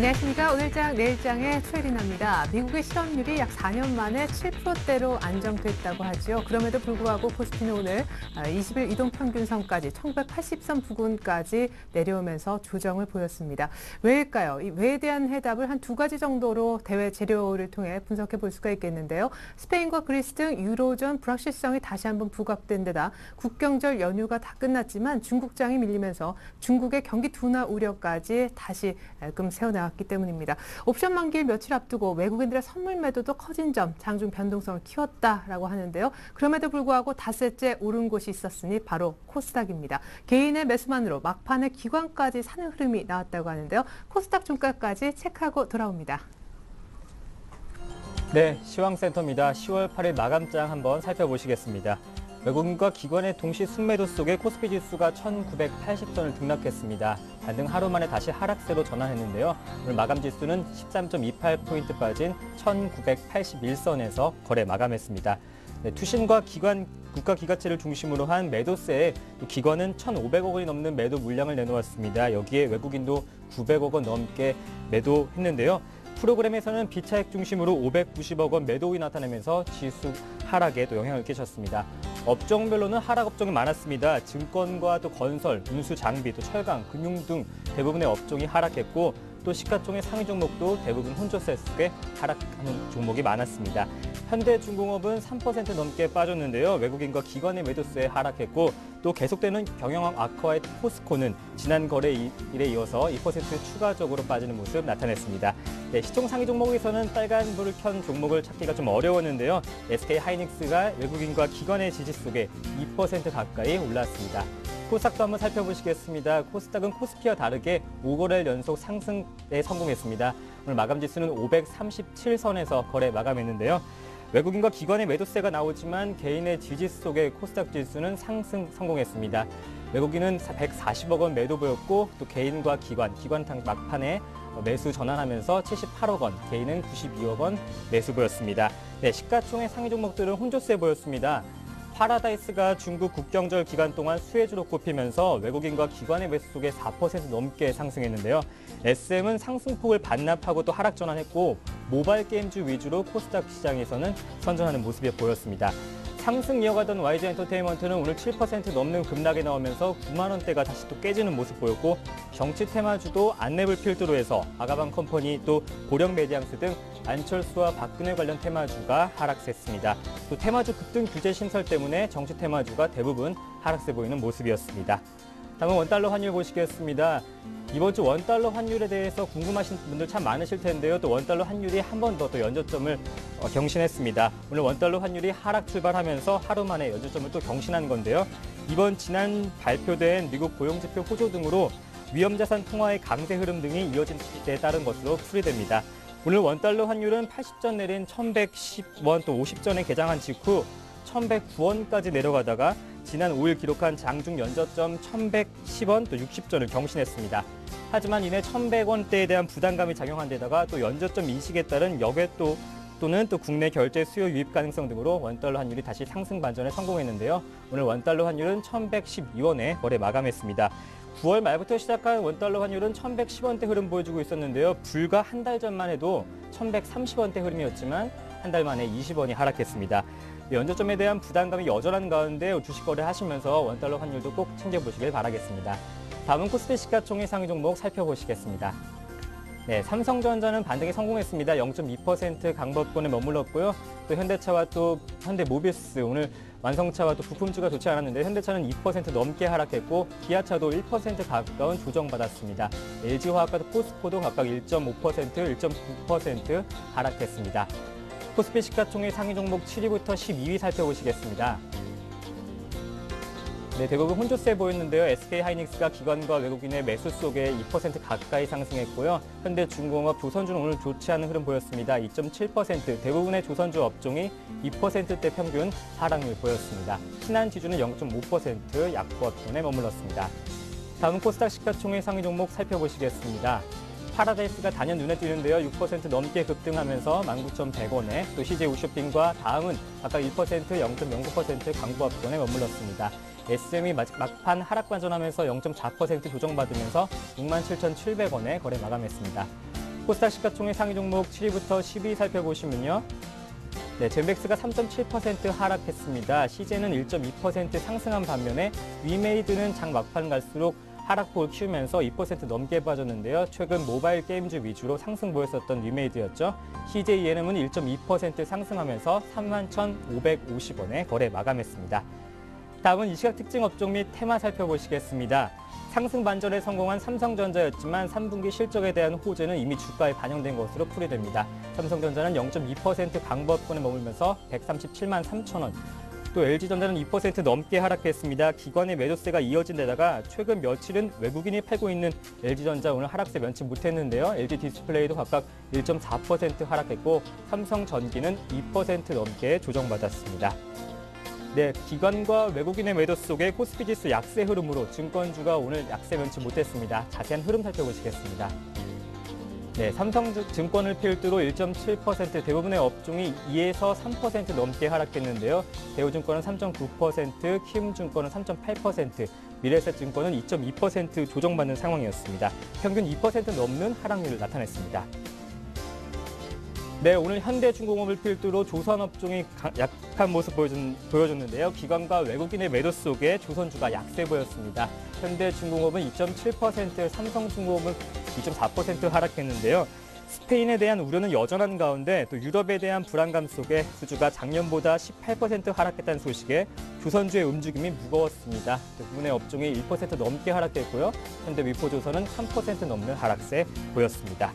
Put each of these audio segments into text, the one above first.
안녕하십니까. 오늘장 내일장의 최리나입니다. 미국의 실업률이 약 4년 만에 7%대로 안정됐다고 하죠. 그럼에도 불구하고 코스피는 오늘 20일 이동평균선까지 1980선 부근까지 내려오면서 조정을 보였습니다. 왜일까요? 이 왜에 대한 해답을 한 두 가지 정도로 대외 재료를 통해 분석해 볼 수가 있겠는데요. 스페인과 그리스 등 유로존 불확실성이 다시 한번 부각된 데다 국경절 연휴가 다 끝났지만 중국장이 밀리면서 중국의 경기 둔화 우려까지 다시 금세 나왔기 때문입니다. 옵션 만기일 며칠 앞두고 외국인들의 선물 매도도 커진 점 장중 변동성을 키웠다라고 하는데요. 그럼에도 불구하고 닷새째 오른 곳이 있었으니 바로 코스닥입니다. 개인의 매수만으로 막판에 기관까지 사는 흐름이 나왔다고 하는데요. 코스닥 종가까지 체크하고 돌아옵니다. 네, 시황센터입니다. 10월 8일 마감장 한번 살펴보시겠습니다. 외국인과 기관의 동시 순매도 속에 코스피 지수가 1980선을 등락했습니다. 반등 하루 만에 다시 하락세로 전환했는데요. 오늘 마감 지수는 13.28포인트 빠진 1981선에서 거래 마감했습니다. 네, 투신과 기관, 국가기관채를 중심으로 한 매도세에 기관은 1,500억 원이 넘는 매도 물량을 내놓았습니다. 여기에 외국인도 900억 원 넘게 매도했는데요. 프로그램에서는 비차익 중심으로 590억 원 매도이 나타나면서 지수 하락에 또 영향을 끼쳤습니다. 업종별로는 하락 업종이 많았습니다. 증권과 또 건설, 운수 장비, 또 철강, 금융 등 대부분의 업종이 하락했고 또 시가총액 상위 종목도 대부분 혼조세 속에 하락하는 종목이 많았습니다. 현대중공업은 3% 넘게 빠졌는데요. 외국인과 기관의 매도세에 하락했고 또 계속되는 경영 악화의 포스코는 지난 거래일에 이어서 2% 추가적으로 빠지는 모습 나타냈습니다. 네, 시총 상위 종목에서는 빨간불을 켠 종목을 찾기가 좀 어려웠는데요. SK하이닉스가 외국인과 기관의 지지 속에 2% 가까이 올랐습니다. 코스닥도 한번 살펴보시겠습니다. 코스닥은 코스피와 다르게 5거래일 연속 상승에 성공했습니다. 오늘 마감 지수는 537선에서 거래 마감했는데요. 외국인과 기관의 매도세가 나오지만 개인의 지지 속에 코스닥 지수는 상승 성공했습니다. 외국인은 140억 원 매도 보였고 또 개인과 기관 막판에 매수 전환하면서 78억 원, 개인은 92억 원 매수 보였습니다. 네, 시가총액 상위 종목들은 혼조세 보였습니다. 파라다이스가 중국 국경절 기간 동안 수혜주로 꼽히면서 외국인과 기관의 매수 속에 4% 넘게 상승했는데요. SM은 상승폭을 반납하고 또 하락 전환했고 모바일 게임주 위주로 코스닥 시장에서는 선전하는 모습이 보였습니다. 상승 이어가던 YG엔터테인먼트는 오늘 7% 넘는 급락에 나오면서 9만 원대가 다시 또 깨지는 모습 보였고 정치 테마주도 안내불 필두로 해서 아가방 컴퍼니 또 고령메디앙스 등 안철수와 박근혜 관련 테마주가 하락세했습니다. 또 테마주 급등 규제 신설 때문에 정치 테마주가 대부분 하락세 보이는 모습이었습니다. 다음은 원달러 환율 보시겠습니다. 이번 주 원달러 환율에 대해서 궁금하신 분들 참 많으실 텐데요. 또 원달러 환율이 한 번 더 또 연저점을 경신했습니다. 오늘 원달러 환율이 하락 출발하면서 하루 만에 연저점을 또 경신한 건데요. 이번 지난 발표된 미국 고용지표 호조 등으로 위험자산 통화의 강세 흐름 등이 이어진 데 따른 것으로 풀이됩니다. 오늘 원달러 환율은 80전 내린 1,110원 또 50전에 개장한 직후 1,109원까지 내려가다가 지난 5일 기록한 장중 연저점 1,110원 또 60전을 경신했습니다. 하지만 이내 1,100원대에 대한 부담감이 작용한 데다가 또 연저점 인식에 따른 역외 또는 국내 결제 수요 유입 가능성 등으로 원달러 환율이 다시 상승 반전에 성공했는데요. 오늘 원달러 환율은 1,112원에 거래 마감했습니다. 9월 말부터 시작한 원달러 환율은 1,110원대 흐름 보여주고 있었는데요. 불과 한 달 전만 해도 1,130원대 흐름이었지만 한 달 만에 20원이 하락했습니다. 연저점에 대한 부담감이 여전한 가운데 주식 거래하시면서 원달러 환율도 꼭 챙겨보시길 바라겠습니다. 다음은 코스피 시가총액 상위 종목 살펴보시겠습니다. 네, 삼성전자는 반등에 성공했습니다. 0.2% 강보권에 머물렀고요. 또 현대차와 또 현대모비스 오늘 완성차와 또 부품주가 좋지 않았는데 현대차는 2% 넘게 하락했고 기아차도 1% 가까운 조정받았습니다. LG화학과 포스코도 각각 1.5%, 1.9% 하락했습니다. 코스피 시가총액 상위 종목 7위부터 12위 살펴보시겠습니다. 네, 대부분 혼조세 보였는데요. SK하이닉스가 기관과 외국인의 매수 속에 2% 가까이 상승했고요. 현대중공업, 조선주는 오늘 좋지 않은 흐름 보였습니다. 2.7%, 대부분의 조선주 업종이 2%대 평균 하락률 보였습니다. 신한지주는 0.5% 약보합권에 머물렀습니다. 다음은 코스닥 시가총액 상위 종목 살펴보시겠습니다. 파라다이스가 단연 눈에 띄는데요. 6% 넘게 급등하면서 19,100원에 또 CJ우쇼핑과 다음은 각각 1%, 0.09% 강보합권에 머물렀습니다. SM이 막판 하락 반전하면서 0.4% 조정받으면서 67,700원에 거래 마감했습니다. 코스닥 시가총액 상위 종목 7위부터 10위 살펴보시면요. 네, 젠백스가 3.7% 하락했습니다. 시제는 1.2% 상승한 반면에 위메이드는 장 막판 갈수록 하락폭을 키우면서 2% 넘게 빠졌는데요. 최근 모바일 게임주 위주로 상승 보였었던 위메이드였죠. CJENM은 1.2% 상승하면서 31,550원에 거래 마감했습니다. 다음은 이 시각 특징 업종 및 테마 살펴보시겠습니다. 상승 반전에 성공한 삼성전자였지만 3분기 실적에 대한 호재는 이미 주가에 반영된 것으로 풀이됩니다. 삼성전자는 0.2% 강보합권에 머물면서 137만 3천 원. 또 LG전자는 2% 넘게 하락했습니다. 기관의 매도세가 이어진 데다가 최근 며칠은 외국인이 팔고 있는 LG전자 오늘 하락세 면치 못했는데요. LG디스플레이도 각각 1.4% 하락했고 삼성전기는 2% 넘게 조정받았습니다. 네, 기관과 외국인의 매도 속에 코스피지수 약세 흐름으로 증권주가 오늘 약세 면치 못했습니다. 자세한 흐름 살펴보시겠습니다. 네, 삼성증권을 필두로 1.7% 대부분의 업종이 2에서 3% 넘게 하락했는데요. 대우증권은 3.9%, 키움증권은 3.8%, 미래에셋증권은 2.2% 조정받는 상황이었습니다. 평균 2% 넘는 하락률을 나타냈습니다. 네, 오늘 현대중공업을 필두로 조선업종이 약한 모습 보여줬는데요. 기관과 외국인의 매도 속에 조선주가 약세 보였습니다. 현대중공업은 2.7%, 삼성중공업은 2.4% 하락했는데요. 스페인에 대한 우려는 여전한 가운데 또 유럽에 대한 불안감 속에 수주가 작년보다 18% 하락했다는 소식에 조선주의 움직임이 무거웠습니다. 대부분의 업종이 1% 넘게 하락했고요. 현대위포조선은 3% 넘는 하락세 보였습니다.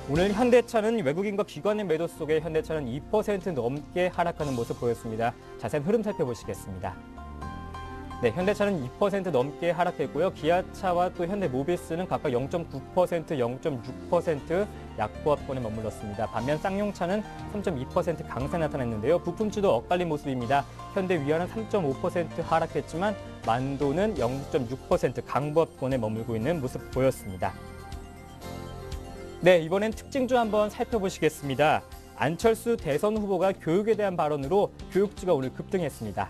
오늘 현대차는 외국인과 기관의 매도 속에 현대차는 2% 넘게 하락하는 모습 보였습니다. 자세한 흐름 살펴보시겠습니다. 네, 현대차는 2% 넘게 하락했고요. 기아차와 또 현대모비스는 각각 0.9%, 0.6% 약보합권에 머물렀습니다. 반면 쌍용차는 3.2% 강세 나타냈는데요. 부품주도 엇갈린 모습입니다. 현대위아는 3.5% 하락했지만 만도는 0.6% 강보합권에 머물고 있는 모습 보였습니다. 네, 이번엔 특징주 한번 살펴보시겠습니다. 안철수 대선 후보가 교육에 대한 발언으로 교육주가 오늘 급등했습니다.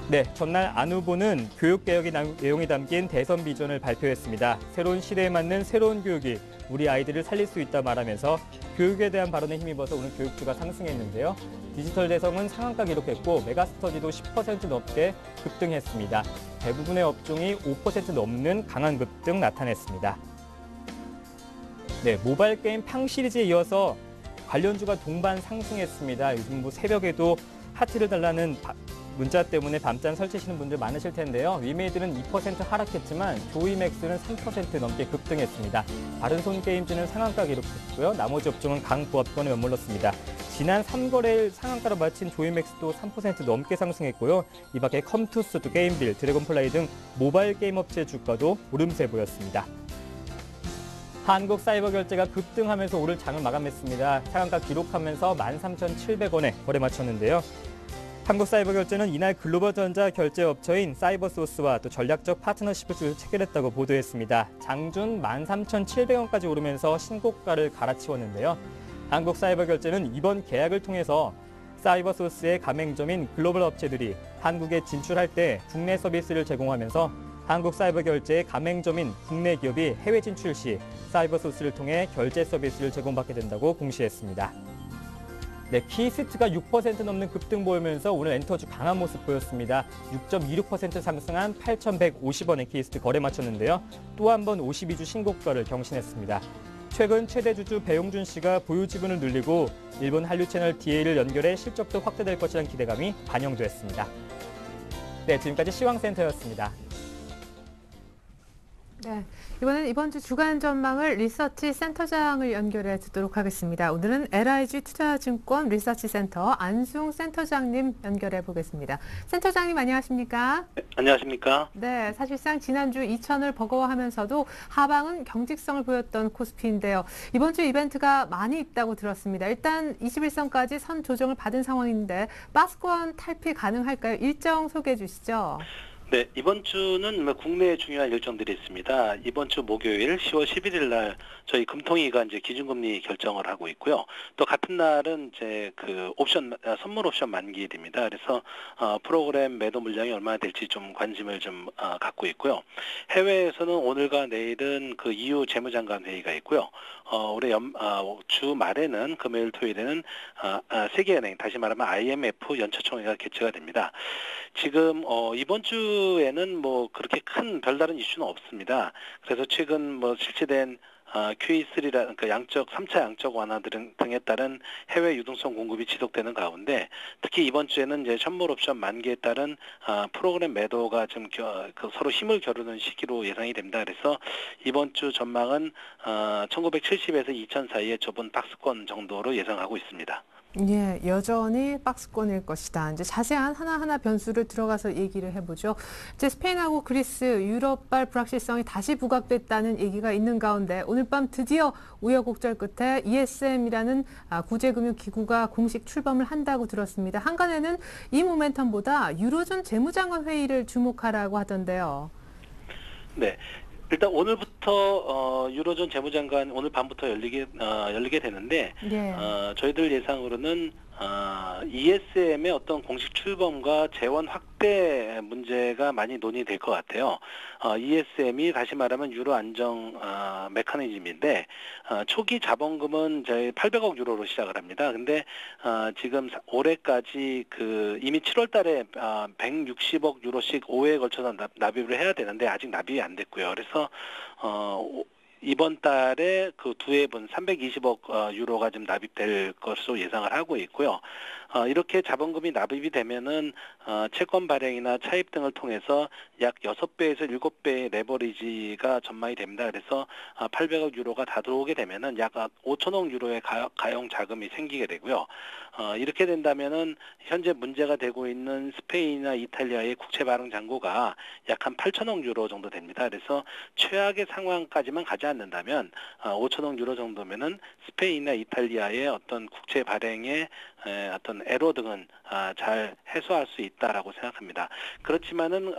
네, 전날 안 후보는 교육개혁의 내용이 담긴 대선 비전을 발표했습니다. 새로운 시대에 맞는 새로운 교육이 우리 아이들을 살릴 수 있다 말하면서 교육에 대한 발언에 힘입어서 오늘 교육주가 상승했는데요. 디지털 대성은 상한가 기록했고 메가스터디도 10% 넘게 급등했습니다. 대부분의 업종이 5% 넘는 강한 급등 나타냈습니다. 네, 모바일 게임 팡 시리즈에 이어서 관련주가 동반 상승했습니다. 요즘 새벽에도 하트를 달라는 문자 때문에 밤잠 설치시는 분들 많으실 텐데요. 위메이드는 2% 하락했지만 조이맥스는 3% 넘게 급등했습니다. 바른손 게임즈는 상한가 기록했고요. 나머지 업종은 강보합권에 머물렀습니다. 지난 3거래일 상한가로 마친 조이맥스도 3% 넘게 상승했고요. 이 밖에 컴투스, 게임빌, 드래곤플라이 등 모바일 게임 업체 주가도 오름세 보였습니다. 한국사이버결제가 급등하면서 오늘 장을 마감했습니다. 상한가 기록하면서 13,700원에 거래 마쳤는데요. 한국사이버결제는 이날 글로벌전자 결제업체인 사이버소스와 또 전략적 파트너십을 체결했다고 보도했습니다. 장준 13,700원까지 오르면서 신고가를 갈아치웠는데요. 한국사이버결제는 이번 계약을 통해서 사이버소스의 가맹점인 글로벌 업체들이 한국에 진출할 때 국내 서비스를 제공하면서 한국사이버결제의 가맹점인 국내 기업이 해외 진출 시 사이버소스를 통해 결제 서비스를 제공받게 된다고 공시했습니다. 네, 키스트가 6% 넘는 급등 보이면서 오늘 엔터주 강한 모습 보였습니다. 6.26% 상승한 8,150원의 키스트 거래 마쳤는데요. 또 한 번 52주 신고가를 경신했습니다. 최근 최대 주주 배용준 씨가 보유 지분을 늘리고 일본 한류 채널 DA를 연결해 실적도 확대될 것이라는 기대감이 반영됐습니다. 네, 지금까지 시황센터였습니다. 네, 이번 주 주간 전망을 리서치 센터장을 연결해 듣도록 하겠습니다. 오늘은 LIG 투자증권 리서치 센터 안승 센터장님 연결해 보겠습니다. 센터장님 안녕하십니까? 네, 안녕하십니까? 네, 사실상 지난주 2천을 버거워하면서도 하방은 경직성을 보였던 코스피인데요. 이번 주 이벤트가 많이 있다고 들었습니다. 일단 21선까지 선 조정을 받은 상황인데 박스권 탈피 가능할까요? 일정 소개해 주시죠. 네, 이번 주는 뭐 국내에 중요한 일정들이 있습니다. 이번 주 목요일 10월 11일 날 저희 금통위가 이제 기준금리 결정을 하고 있고요. 또 같은 날은 이제 그 선물 옵션 만기일입니다. 그래서 프로그램 매도 물량이 얼마나 될지 좀 관심을 좀 갖고 있고요. 해외에서는 오늘과 내일은 그 EU 재무장관 회의가 있고요. 올해 주말에는 금요일 토요일에는 세계은행, 다시 말하면 IMF 연차총회가 개최가 됩니다. 지금 이번 주에는 뭐 그렇게 큰 별다른 이슈는 없습니다. 그래서 최근 뭐 실시된 QE3라는 그 3차 양적 완화 등에 따른 해외 유동성 공급이 지속되는 가운데 특히 이번 주에는 이제 선물 옵션 만기에 따른 프로그램 매도가 좀 서로 힘을 겨루는 시기로 예상이 됩니다. 그래서 이번 주 전망은 1970에서 2000 사이의 좁은 박스권 정도로 예상하고 있습니다. 예, 여전히 박스권일 것이다. 이제 자세한 하나하나 변수를 들어가서 얘기를 해보죠. 이제 스페인하고 그리스, 유럽발 불확실성이 다시 부각됐다는 얘기가 있는 가운데 오늘 밤 드디어 우여곡절 끝에 ESM이라는 구제금융기구가 공식 출범을 한다고 들었습니다. 한간에는 이 모멘텀보다 유로존 재무장관 회의를 주목하라고 하던데요. 네. 일단 오늘부터 유로존 재무장관 오늘 밤부터 열리게 되는데 예. 저희들 예상으로는 ESM의 어떤 공식 출범과 재원 확대 문제가 많이 논의될 것 같아요. ESM이 다시 말하면 유로 안정 메커니즘인데 초기 자본금은 저희 800억 유로로 시작을 합니다. 근데 지금 올해까지 이미 7월 달에 160억 유로씩 5회에 걸쳐서 납입을 해야 되는데 아직 납입이 안 됐고요. 그래서 이번 달에 그 두 회분 320억 유로가 좀 납입될 것으로 예상을 하고 있고요. 이렇게 자본금이 납입이 되면은 채권 발행이나 차입 등을 통해서 약 6배에서 7배의 레버리지가 전망이 됩니다. 그래서 800억 유로가 다 들어오게 되면은 약 5천억 유로의 가용 자금이 생기게 되고요. 이렇게 된다면은 현재 문제가 되고 있는 스페인이나 이탈리아의 국채 발행 잔고가 약 한 8천억 유로 정도 됩니다. 그래서 최악의 상황까지만 가지 않는다면 5천억 유로 정도면은 스페인이나 이탈리아의 어떤 국채 발행의 어떤 애로 등은 잘 해소할 수 있다라고 생각합니다. 그렇지만은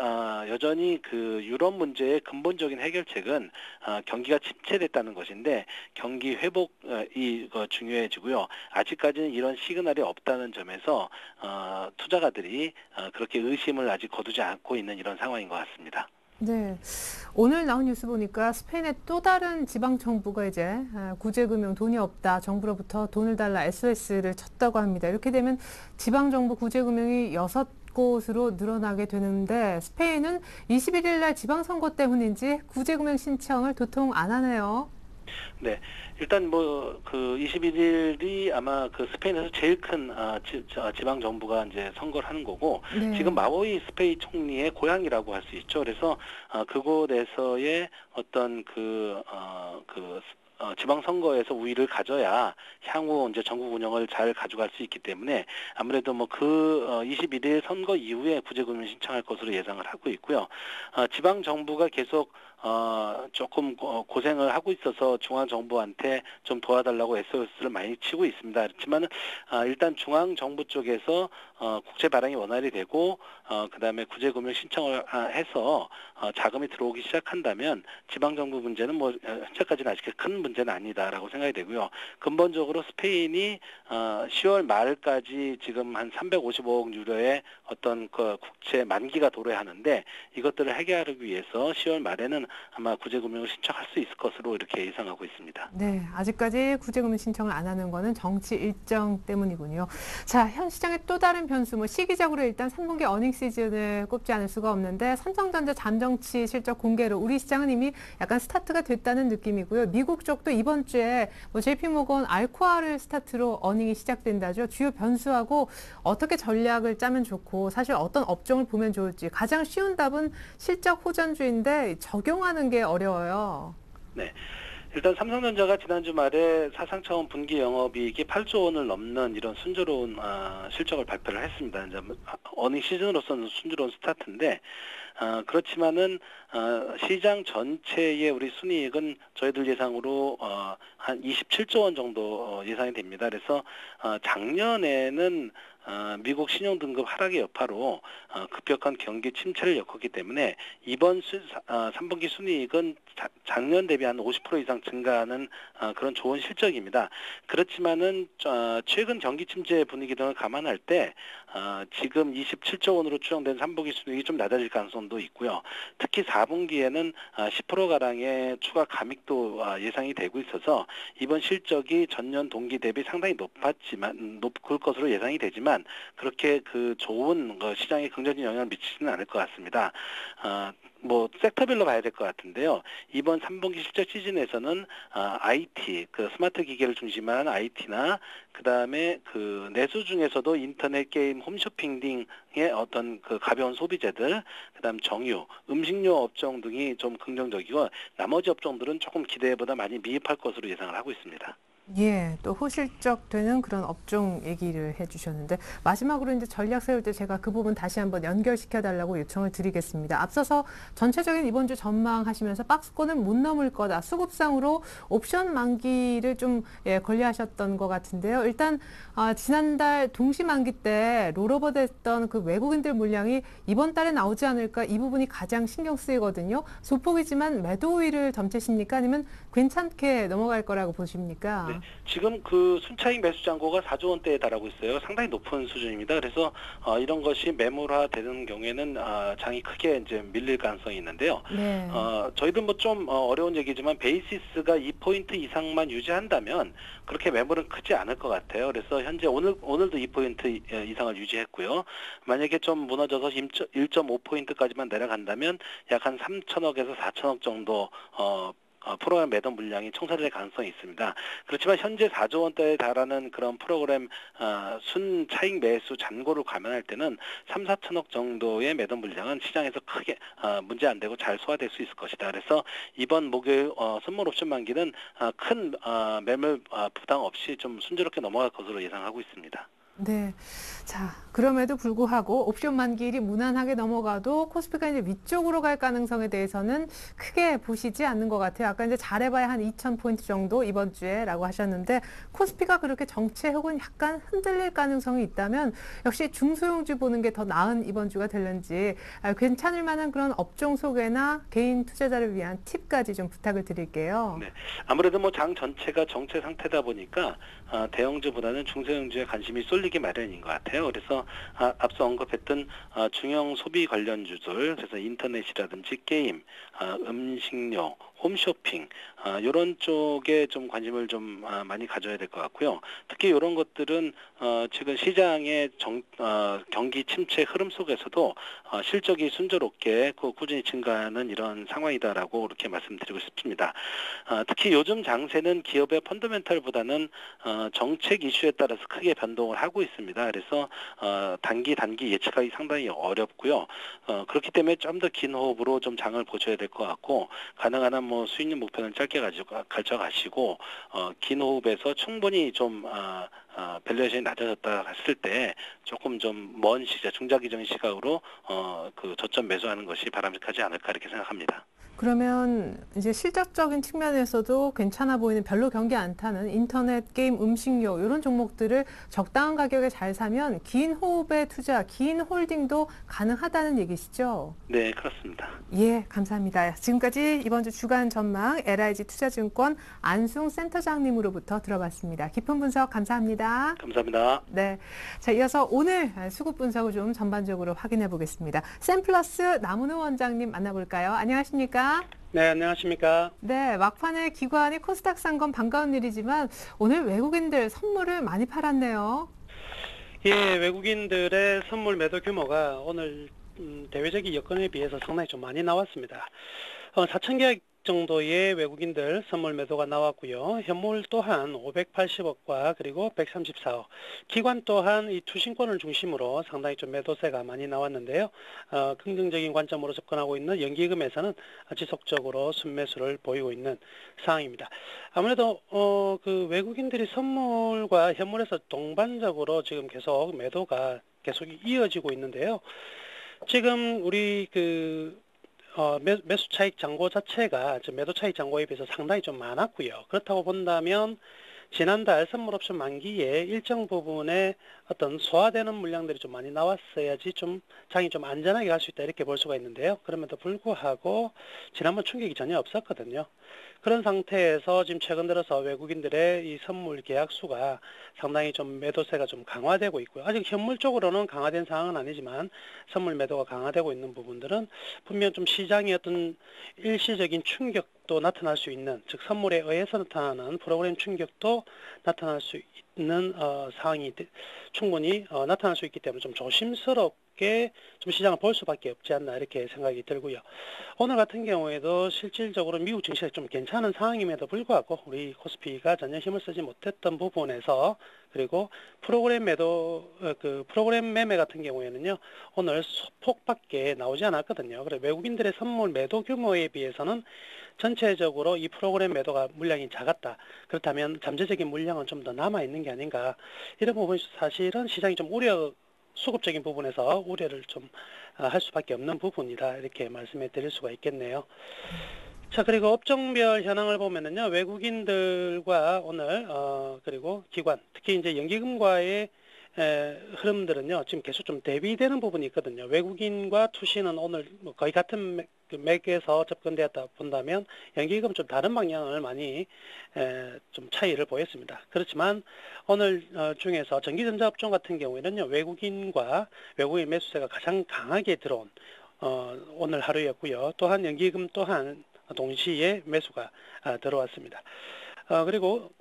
여전히 그 유럽 문제의 근본적인 해결책은 경기가 침체됐다는 것인데 경기 회복이 중요해지고요. 아직까지는 이런 시그널이 없다는 점에서 투자가들이 그렇게 의심을 아직 거두지 않고 있는 이런 상황인 것 같습니다. 네. 오늘 나온 뉴스 보니까 스페인의 또 다른 지방 정부가 이제 구제금융 돈이 없다. 정부로부터 돈을 달라 SOS를 쳤다고 합니다. 이렇게 되면 지방 정부 구제금융이 6곳으로 늘어나게 되는데 스페인은 21일 날 지방선거 때문인지 구제금융 신청을 도통 안 하네요. 네, 일단 뭐 그 21일이 아마 그 스페인에서 제일 큰 지방 정부가 이제 선거를 하는 거고 네. 지금 마보이 스페인 총리의 고향이라고 할 수 있죠. 그래서 그곳에서의 어떤 지방선거에서 우위를 가져야 향후 이제 전국 운영을 잘 가져갈 수 있기 때문에 아무래도 뭐 21일 선거 이후에 구제금융 신청할 것으로 예상을 하고 있고요. 지방 정부가 계속 조금 고생을 하고 있어서 중앙 정부한테 좀 도와달라고 SOS를 많이 치고 있습니다. 그렇지만 일단 중앙 정부 쪽에서 국채 발행이 원활히 되고 그다음에 구제금융 신청을 해서 자금이 들어오기 시작한다면 지방 정부 문제는 뭐 현재까지는 아직 큰 문제는 아니다라고 생각이 되고요. 근본적으로 스페인이 10월 말까지 지금 한 355억 유로의 어떤 그 국채 만기가 도래야 하는데 이것들을 해결하기 위해서 10월 말에는 아마 구제금융을 신청할 수 있을 것으로 이렇게 예상하고 있습니다. 네, 아직까지 구제금융 신청을 안 하는 거는 정치 일정 때문이군요. 자, 현 시장의 또 다른 변수, 뭐 시기적으로 일단 3분기 어닝 시즌을 꼽지 않을 수가 없는데 삼성전자 잠정치 실적 공개로 우리 시장은 이미 약간 스타트가 됐다는 느낌이고요. 미국 쪽도 이번 주에 뭐 JP모건 알코아를 스타트로 어닝이 시작된다죠. 주요 변수하고 어떻게 전략을 짜면 좋고 사실 어떤 업종을 보면 좋을지 가장 쉬운 답은 실적 호전주인데 적용하는 게 어려워요. 네. 일단 삼성전자가 지난주 말에 사상 처음 분기 영업이익이 8조 원을 넘는 이런 순조로운 실적을 발표를 했습니다. 이제 어닝 시즌으로서는 순조로운 스타트인데 그렇지만은 시장 전체의 우리 순이익은 저희들 예상으로 한 27조 원 정도 예상이 됩니다. 그래서 작년에는 미국 신용 등급 하락의 여파로 급격한 경기 침체를 겪었기 때문에 이번 3분기 순이익은 작년 대비 한 50% 이상 증가하는 그런 좋은 실적입니다. 그렇지만은 최근 경기 침체 분위기 등을 감안할 때 지금 27조 원으로 추정된 3분기 순이익이 좀 낮아질 가능성도 있고요. 특히 4분기에는 10%가량의 추가 감익도 예상이 되고 있어서 이번 실적이 전년 동기 대비 상당히 높을 것으로 예상이 되지만 그렇게 그 좋은 시장에 긍정적인 영향을 미치지는 않을 것 같습니다. 섹터별로 봐야 될 것 같은데요. 이번 3분기 실적 시즌에서는 IT, 그 스마트 기계를 중심한 IT나 그다음에 그 내수 중에서도 인터넷 게임, 홈쇼핑 등의 어떤 그 가벼운 소비재들, 그다음 정유, 음식료 업종 등이 좀 긍정적이고 나머지 업종들은 조금 기대보다 많이 미흡할 것으로 예상을 하고 있습니다. 예, 또 호실적 되는 그런 업종 얘기를 해주셨는데 마지막으로 이제 전략 세울 때 제가 그 부분 다시 한번 연결시켜 달라고 요청을 드리겠습니다. 앞서서 전체적인 이번 주 전망하시면서 박스권은 못 넘을 거다. 수급상으로 옵션 만기를 좀 권리하셨던 것 같은데요. 일단 지난달 동시 만기 때 롤오버 됐던 그 외국인들 물량이 이번 달에 나오지 않을까 이 부분이 가장 신경 쓰이거든요. 소폭이지만 매도 우위를 점치십니까? 아니면 괜찮게 넘어갈 거라고 보십니까? 네, 지금 그 순차익 매수 잔고가 4조 원대에 달하고 있어요. 상당히 높은 수준입니다. 그래서 이런 것이 매몰화되는 경우에는 장이 크게 이제 밀릴 가능성이 있는데요. 네. 저희들 뭐 좀 어려운 얘기지만 베이시스가 2포인트 이상만 유지한다면 그렇게 매몰은 크지 않을 것 같아요. 그래서 현재 오늘도 2포인트 이상을 유지했고요. 만약에 좀 무너져서 1.5포인트까지만 내려간다면 약 한 3천억에서 4천억 정도 프로그램 매도 물량이 청산될 가능성이 있습니다. 그렇지만 현재 4조 원대에 달하는 그런 프로그램 순 차익 매수 잔고를 감안할 때는 3, 4천억 정도의 매도 물량은 시장에서 크게 문제 안 되고 잘 소화될 수 있을 것이다. 그래서 이번 목요일 선물 옵션 만기는 큰 매물 부담 없이 좀 순조롭게 넘어갈 것으로 예상하고 있습니다. 네. 자, 그럼에도 불구하고 옵션 만기일이 무난하게 넘어가도 코스피가 이제 위쪽으로 갈 가능성에 대해서는 크게 보시지 않는 것 같아요. 아까 이제 잘해봐야 한 2,000포인트 정도 이번 주에라고 하셨는데 코스피가 그렇게 정체 혹은 약간 흔들릴 가능성이 있다면 역시 중소형주 보는 게 더 나은 이번 주가 될는지 괜찮을 만한 그런 업종 소개나 개인 투자자를 위한 팁까지 좀 부탁을 드릴게요. 네. 아무래도 뭐 장 전체가 정체 상태다 보니까 대형주보다는 중소형주에 관심이 쏠리기 마련인 것 같아요. 그래서 앞서 언급했던 중형 소비 관련주들, 그래서 인터넷이라든지 게임, 음식료, 홈쇼핑 이런 쪽에 좀 관심을 좀 많이 가져야 될 것 같고요. 특히 이런 것들은 지금 시장의 경기 침체 흐름 속에서도 실적이 순조롭게 꾸준히 증가하는 이런 상황이다라고 그렇게 말씀드리고 싶습니다. 특히 요즘 장세는 기업의 펀더멘털보다는 정책 이슈에 따라서 크게 변동을 하고 있습니다. 그래서 단기 예측하기 상당히 어렵고요. 그렇기 때문에 좀 더 긴 호흡으로 좀 장을 보셔야 될 것 같고 가능한 한 뭐 수익률 목표는 짧게 가져가시고 긴 호흡에서 충분히 좀 밸류에이션이 낮아졌다 했을 때 조금 좀 먼 시작, 중장기적인 시각으로 그 저점 매수하는 것이 바람직하지 않을까 이렇게 생각합니다. 그러면 이제 실적적인 측면에서도 괜찮아 보이는 별로 경기 안 타는 인터넷, 게임, 음식료 이런 종목들을 적당한 가격에 잘 사면 긴 호흡의 투자, 긴 홀딩도 가능하다는 얘기시죠? 네, 그렇습니다. 예, 감사합니다. 지금까지 이번 주 주간 전망 LIG 투자증권 안승 센터장님으로부터 들어봤습니다. 깊은 분석 감사합니다. 감사합니다. 네, 자 이어서 오늘 수급 분석을 좀 전반적으로 확인해 보겠습니다. 샘플러스 남은우 원장님 만나볼까요? 안녕하십니까? 네, 안녕하십니까? 네, 막판에 기관이 코스닥 산 건 반가운 일이지만 오늘 외국인들 선물을 많이 팔았네요. 예, 외국인들의 선물 매도 규모가 오늘 대외적인 여건에 비해서 상당히 좀 많이 나왔습니다. 4,000개 정도의 외국인들 선물 매도가 나왔고요. 현물 또한 580억과 그리고 134억. 기관 또한 이 투신권을 중심으로 상당히 좀 매도세가 많이 나왔는데요. 긍정적인 관점으로 접근하고 있는 연기금에서는 지속적으로 순매수를 보이고 있는 상황입니다. 아무래도 그 외국인들이 선물과 현물에서 동반적으로 지금 계속 매도가 계속 이어지고 있는데요. 지금 우리 매수 차익 잔고 자체가 매도 차익 잔고에 비해서 상당히 좀 많았고요. 그렇다고 본다면 지난달 선물 옵션 만기에 일정 부분에 어떤 소화되는 물량들이 좀 많이 나왔어야지 좀 장이 좀 안전하게 갈 수 있다 이렇게 볼 수가 있는데요. 그럼에도 불구하고 지난번 충격이 전혀 없었거든요. 그런 상태에서 지금 최근 들어서 외국인들의 이 선물 계약수가 상당히 좀 매도세가 좀 강화되고 있고요. 아직 현물적으로는 강화된 상황은 아니지만 선물 매도가 강화되고 있는 부분들은 분명 좀 시장의 어떤 일시적인 충격도 나타날 수 있는, 즉 선물에 의해서 나타나는 프로그램 충격도 나타날 수 있는 상황이 충분히 나타날 수 있기 때문에 좀 조심스럽게 좀 시장을 볼 수밖에 없지 않나 이렇게 생각이 들고요. 오늘 같은 경우에도 실질적으로 미국 증시가 좀 괜찮은 상황임에도 불구하고 우리 코스피가 전혀 힘을 쓰지 못했던 부분에서, 그리고 프로그램 프로그램 매매 같은 경우에는요, 오늘 소폭밖에 나오지 않았거든요. 그래서 외국인들의 선물 매도 규모에 비해서는 전체적으로 이 프로그램 매도가 물량이 작았다. 그렇다면 잠재적인 물량은 좀 더 남아 있는 게 아닌가. 이런 부분이 사실은 시장이 좀 수급적인 부분에서 우려를 좀 할 수밖에 없는 부분이다. 이렇게 말씀해 드릴 수가 있겠네요. 자, 그리고 업종별 현황을 보면은요, 외국인들과 오늘 그리고 기관, 특히 이제 연기금과의 흐름들은요, 지금 계속 좀 대비되는 부분이 있거든요. 외국인과 투시는 오늘 뭐 거의 같은 맥에서 접근되었다 본다면 연기금 좀 다른 방향을 많이 좀 차이를 보였습니다. 그렇지만 오늘 중에서 전기전자 업종 같은 경우에는요, 외국인 매수세가 가장 강하게 들어온 오늘 하루였고요. 또한 연기금 또한 동시에 매수가 들어왔습니다. 그리고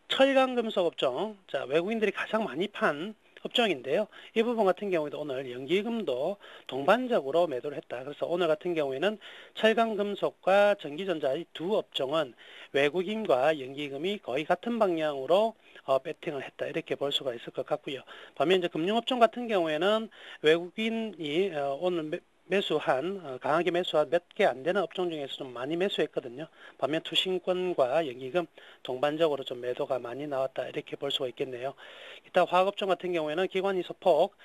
철강금속 업종, 자, 외국인들이 가장 많이 판 업종인데요. 이 부분 같은 경우에도 오늘 연기금도 동반적으로 매도를 했다. 그래서 오늘 같은 경우에는 철강금속과 전기전자 이 두 업종은 외국인과 연기금이 거의 같은 방향으로 배팅을 했다. 이렇게 볼 수가 있을 것 같고요. 반면 이제 금융업종 같은 경우에는 외국인이 오늘 강하게 매수한 몇 개 안 되는 업종 중에서 좀 많이 매수했거든요. 반면 투신권과 연기금 동반적으로 좀 매도가 많이 나왔다. 이렇게 볼 수가 있겠네요. 이따 화학업종 같은 경우에는 기관이 소폭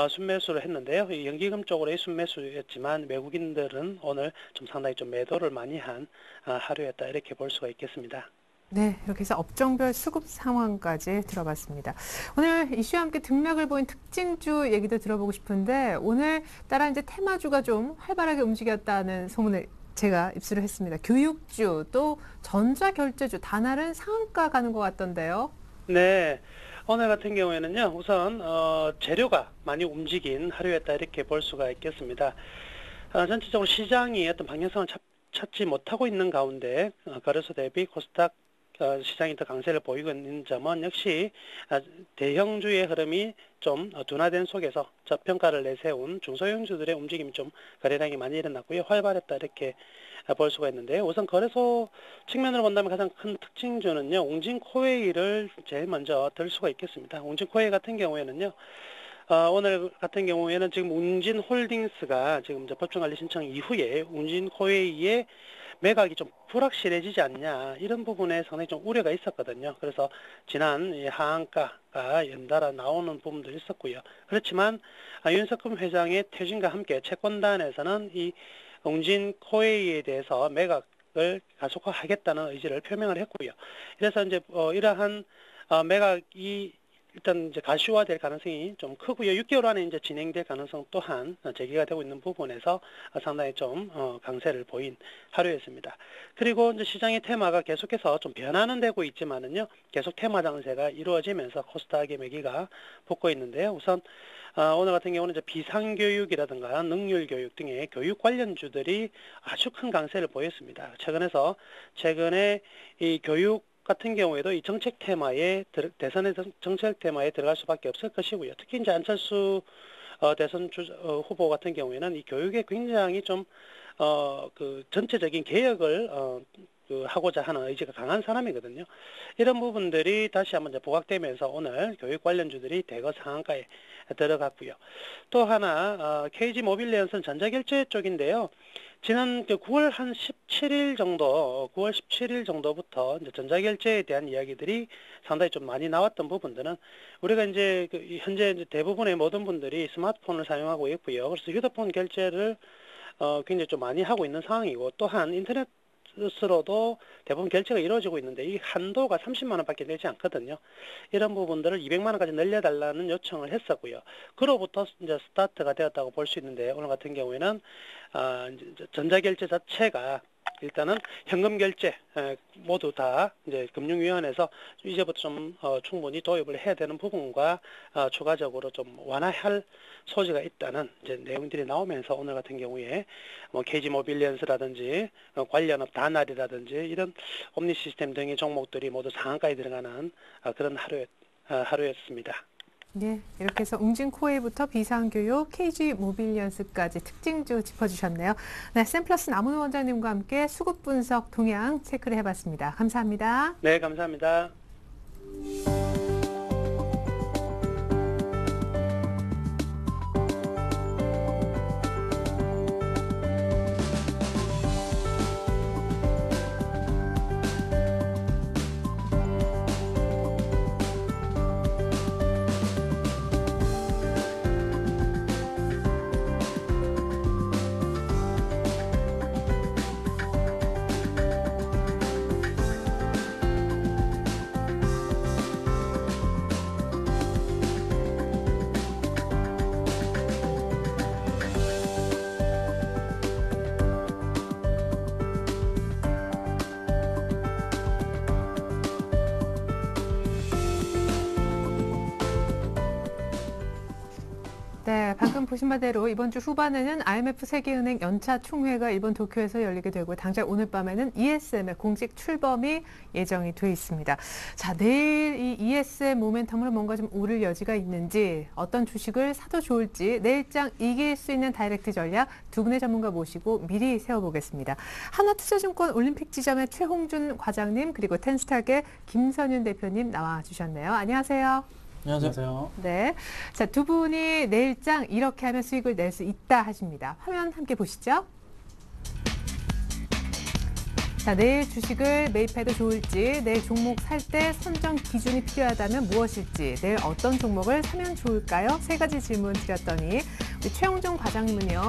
순매수를 했는데요. 연기금 쪽으로의 순매수였지만 외국인들은 오늘 좀 상당히 좀 매도를 많이 한 하루였다. 이렇게 볼 수가 있겠습니다. 네, 이렇게 해서 업종별 수급 상황까지 들어봤습니다. 오늘 이슈와 함께 등락을 보인 특징주 얘기도 들어보고 싶은데 오늘 따라 이제 테마주가 좀 활발하게 움직였다는 소문을 제가 입수를 했습니다. 교육주 또 전자결제주 단알은 상한가 가는 것 같던데요. 네. 오늘 같은 경우에는요, 우선 재료가 많이 움직인 하루였다 이렇게 볼 수가 있겠습니다. 전체적으로 시장이 어떤 방향성을 찾지 못하고 있는 가운데 거래소 대비 코스닥 시장이 더 강세를 보이고 있는 점은 역시 대형주의 흐름이 좀 둔화된 속에서 저평가를 내세운 중소형주들의 움직임이 좀 거래량이 많이 일어났고요. 활발했다 이렇게 볼 수가 있는데요. 우선 거래소 측면으로 본다면 가장 큰 특징주는요, 웅진코웨이를 제일 먼저 들 수가 있겠습니다. 웅진코웨이 같은 경우에는요, 오늘 같은 경우에는 지금 웅진홀딩스가 지금 법정관리 신청 이후에 웅진코웨이의 매각이 좀 불확실해지지 않냐, 이런 부분에 상당히 좀 우려가 있었거든요. 그래서 지난 하한가가 연달아 나오는 부분도 있었고요. 그렇지만 윤석금 회장의 퇴진과 함께 채권단에서는 이 웅진코웨이에 대해서 매각을 가속화하겠다는 의지를 표명을 했고요. 그래서 이제 이러한 매각이 일단 이제 가시화될 가능성이 좀 크고요. 6개월 안에 이제 진행될 가능성 또한 제기가 되고 있는 부분에서 상당히 좀 강세를 보인 하루였습니다. 그리고 이제 시장의 테마가 계속해서 좀 변화는 되고 있지만은요, 계속 테마 장세가 이루어지면서 코스닥의 매기가 붙고 있는데요. 우선 오늘 같은 경우는 이제 비상교육이라든가 능률교육 등의 교육 관련주들이 아주 큰 강세를 보였습니다. 최근에 이 교육 같은 경우에도 이 정책 테마에 대선의 정책 테마에 들어갈 수밖에 없을 것이고요. 특히 이제 안철수 대선 후보 같은 경우에는 이 교육에 굉장히 좀 그 전체적인 개혁을 하고자 하는 의지가 강한 사람이거든요. 이런 부분들이 다시 한번 이제 부각되면서 오늘 교육 관련주들이 대거 상한가에 들어갔고요. 또 하나 KG 모빌리언스는 전자결제 쪽인데요. 지난 9월 17일 정도부터 이제 전자결제에 대한 이야기들이 상당히 좀 많이 나왔던 부분들은 우리가 이제 현재 이제 대부분의 모든 분들이 스마트폰을 사용하고 있고요. 그래서 휴대폰 결제를 굉장히 좀 많이 하고 있는 상황이고, 또한 인터넷 것으로도 대부분 결제가 이루어지고 있는데 이 한도가 30만 원밖에 되지 않거든요. 이런 부분들을 200만 원까지 늘려달라는 요청을 했었고요. 그로부터 이제 스타트가 되었다고 볼 수 있는데 오늘 같은 경우에는 이제 전자결제 자체가 일단은 현금 결제 모두 다 이제 금융위원회에서 이제부터 좀 충분히 도입을 해야 되는 부분과 추가적으로 좀 완화할 소지가 있다는 이제 내용들이 나오면서 오늘 같은 경우에 뭐 KG 모빌리언스라든지 관련업 다날이라든지 이런 옴니 시스템 등의 종목들이 모두 상한가에 들어가는 그런 하루였습니다. 네, 이렇게 해서 웅진코웨이부터 비상교육, KG 모빌리언스까지 특징주 짚어주셨네요. 네, 샘플러스 남은호 원장님과 함께 수급 분석 동향 체크를 해봤습니다. 감사합니다. 네, 감사합니다. 네, 방금 보신 바대로 이번 주 후반에는 IMF 세계은행 연차 총회가 일본 도쿄에서 열리게 되고 당장 오늘 밤에는 ESM의 공식 출범이 예정이 돼 있습니다. 자, 내일 이 ESM 모멘텀으로 뭔가 좀 오를 여지가 있는지, 어떤 주식을 사도 좋을지, 내일장 이길 수 있는 다이렉트 전략 두 분의 전문가 모시고 미리 세워보겠습니다. 하나투자증권 올림픽 지점의 최홍준 과장님, 그리고 텐스탁의 김선윤 대표님 나와주셨네요. 안녕하세요. 안녕하세요. 네. 자, 두 분이 내일장 이렇게 하면 수익을 낼 수 있다 하십니다. 화면 함께 보시죠. 자, 내일 주식을 매입해도 좋을지, 내일 종목 살 때 선정 기준이 필요하다면 무엇일지, 내일 어떤 종목을 사면 좋을까요? 세 가지 질문 드렸더니 우리 최홍준 과장님은요.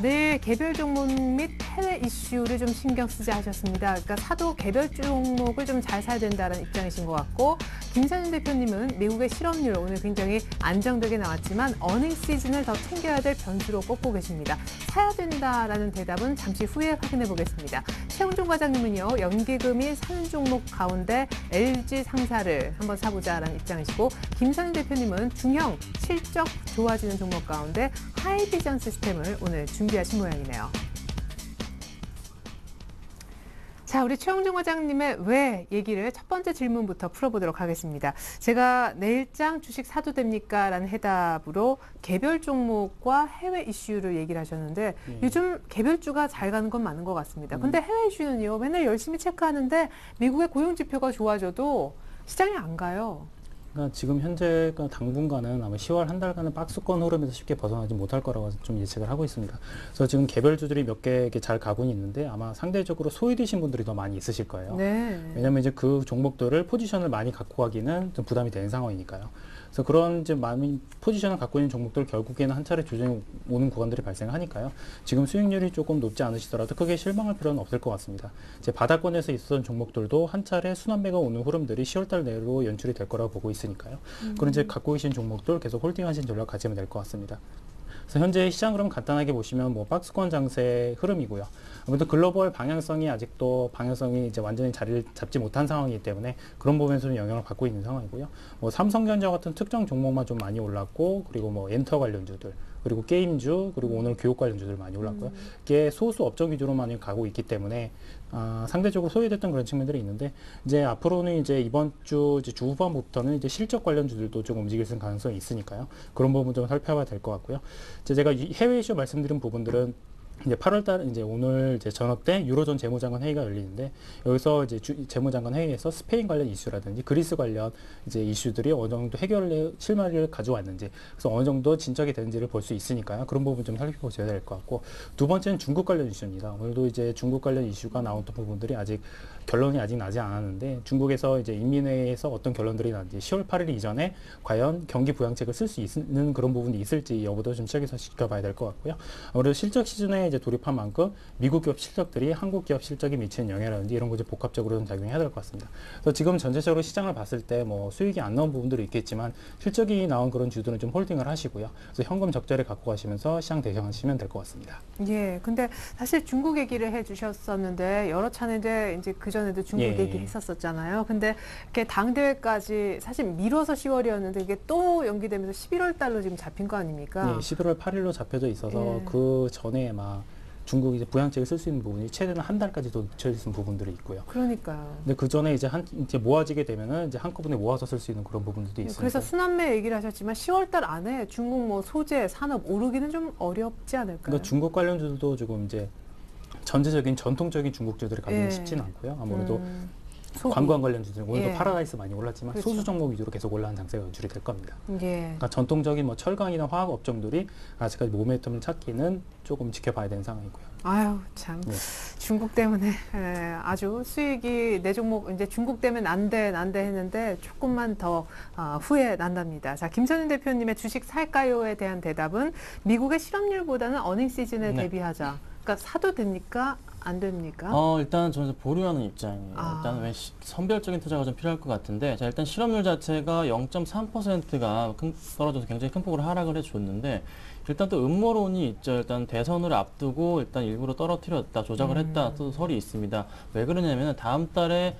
내일 개별 종목 및 해외 이슈를 좀 신경 쓰자 하셨습니다. 그러니까 사도 개별 종목을 좀 잘 사야 된다는 입장이신 것 같고, 김선윤 대표님은 미국의 실업률 오늘 굉장히 안정되게 나왔지만 어닝 시즌을 더 챙겨야 될 변수로 꼽고 계십니다. 사야 된다라는 대답은 잠시 후에 확인해 보겠습니다. 최홍준 과장님은요, 연기금이 사는 종목 가운데 LG 상사를 한번 사보자라는 입장이시고, 김선윤 대표님은 중형 실적 좋아지는 종목 가운데 하이비전 시스템을 오늘 준비하신 모양이네요. 자, 우리 최홍준 과장님의 왜 얘기를 첫 번째 질문부터 풀어보도록 하겠습니다. 제가 내일장 주식 사도 됩니까? 라는 해답으로 개별 종목과 해외 이슈를 얘기를 하셨는데 요즘 개별주가 잘 가는 건 맞는 것 같습니다. 근데 해외 이슈는요, 맨날 열심히 체크하는데 미국의 고용지표가 좋아져도 시장이 안 가요. 그러니까 지금 현재 당분간은 아마 10월 한 달간은 박스권 흐름에서 쉽게 벗어나지 못할 거라고 좀 예측을 하고 있습니다. 그래서 지금 개별주들이 몇 개 잘 가고는 있는데 아마 상대적으로 소외되신 분들이 더 많이 있으실 거예요. 네. 왜냐하면 이제 그 종목들을 포지션을 많이 갖고 가기는 좀 부담이 되는 상황이니까요. 그래서 그런 이제 많은 포지션을 갖고 있는 종목들 결국에는 한 차례 조정이 오는 구간들이 발생하니까요. 지금 수익률이 조금 높지 않으시더라도 크게 실망할 필요는 없을 것 같습니다. 이제 바닥권에서 있었던 종목들도 한 차례 순환매가 오는 흐름들이 10월달 내로 연출이 될 거라고 보고 있으니까요. 그런 이제 갖고 계신 종목들 계속 홀딩하신 전략 가지면 될 것 같습니다. 그래서 현재 시장 흐름 간단하게 보시면 뭐 박스권 장세 흐름이고요. 아무래도 글로벌 방향성이 아직도 방향성이 이제 완전히 자리를 잡지 못한 상황이기 때문에 그런 부분에서는 영향을 받고 있는 상황이고요. 뭐 삼성전자 같은 특정 종목만 좀 많이 올랐고, 그리고 뭐 엔터 관련주들, 그리고 게임주, 그리고 오늘 교육 관련주들 많이 올랐고요. 이게 소수 업종 위주로 많이 가고 있기 때문에 상대적으로 소외됐던 그런 측면들이 있는데, 이제 앞으로는 이제 이번 주 주 후반부터는 이제 실적 관련주들도 좀 움직일 가능성이 있으니까요. 그런 부분 좀 살펴봐야 될 것 같고요. 이제 제가 해외 이슈 말씀드린 부분들은 이제 8월달 이제 오늘 이제 저녁 때 유로존 재무장관 회의가 열리는데, 여기서 이제 재무장관 회의에서 스페인 관련 이슈라든지 그리스 관련 이제 이슈들이 어느 정도 해결의 실마리를 가져왔는지, 그래서 어느 정도 진척이 되는지를 볼 수 있으니까요. 그런 부분 좀 살펴보셔야 될 것 같고, 두 번째는 중국 관련 이슈입니다. 오늘도 이제 중국 관련 이슈가 나왔던 부분들이 결론이 아직 나지 않았는데, 중국에서 이제 인민회에서 어떤 결론들이 나는지 10월 8일 이전에 과연 경기 부양책을 쓸 수 있는 그런 부분이 있을지 여부도 좀 시작해서 지켜봐야 될 것 같고요. 아무래도 실적 시즌에 이제 돌입한 만큼 미국 기업 실적들이 한국 기업 실적에 미치는 영향이라든지 이런 거 이제 복합적으로 좀 작용해야 될 것 같습니다. 그래서 지금 전체적으로 시장을 봤을 때 뭐 수익이 안 나온 부분들이 있겠지만 실적이 나온 그런 주들은 좀 홀딩을 하시고요. 그래서 현금 적자를 갖고 가시면서 시장 대응하시면 될 것 같습니다. 예, 근데 사실 중국 얘기를 해주셨었는데 여러 차례 이제 그 전에도 중국 예. 얘기 했었잖아요. 근데 이렇게 당대회까지 사실 미뤄서 10월이었는데 이게 또 연기되면서 11월 달로 지금 잡힌 거 아닙니까? 예, 11월 8일로 잡혀져 있어서 예. 그 전에 막 중국이 이제 부양책을 쓸 수 있는 부분이 최대는 한 달까지도 늦춰져 있는 부분들이 있고요. 그러니까요. 근데 그 전에 이제 모아지게 되면은 이제 한꺼번에 모아서 쓸 수 있는 그런 부분들도 있습니다. 그래서 순환매 얘기를 하셨지만 10월 달 안에 중국 뭐 소재, 산업 오르기는 좀 어렵지 않을까요? 그러니까 중국 관련주들도 조금 이제 전체적인 전통적인 중국주들이 가기는 예. 쉽지는 않고요. 아무래도 소비. 관광 관련주들 오늘도 예. 파라다이스 많이 올랐지만 그렇죠. 소수 종목 위주로 계속 올라간 장세가 연출이 될 겁니다. 예. 그러니까 전통적인 뭐 철강이나 화학 업종들이 아직까지 모멘텀을 찾기는 조금 지켜봐야 되는 상황이고요. 아유 참 네. 중국 때문에 아주 수익이 내 종목 이제 중국 때문에 난데 했는데 조금만 더 후회 난답니다. 자, 김선윤 대표님의 주식 살까요에 대한 대답은 미국의 실업률보다는 어닝 시즌에 네. 대비하자. 그러니까 사도 됩니까? 안 됩니까? 일단 저는 보류하는 입장이에요. 일단 왜 선별적인 투자가 좀 필요할 것 같은데, 자, 일단 실업률 자체가 0.3%가 떨어져서 굉장히 큰 폭으로 하락을 해줬는데, 일단 또 음모론이 있죠. 일단 대선을 앞두고 일단 일부러 떨어뜨렸다, 조작을 했다, 또 설이 있습니다. 왜 그러냐면 다음 달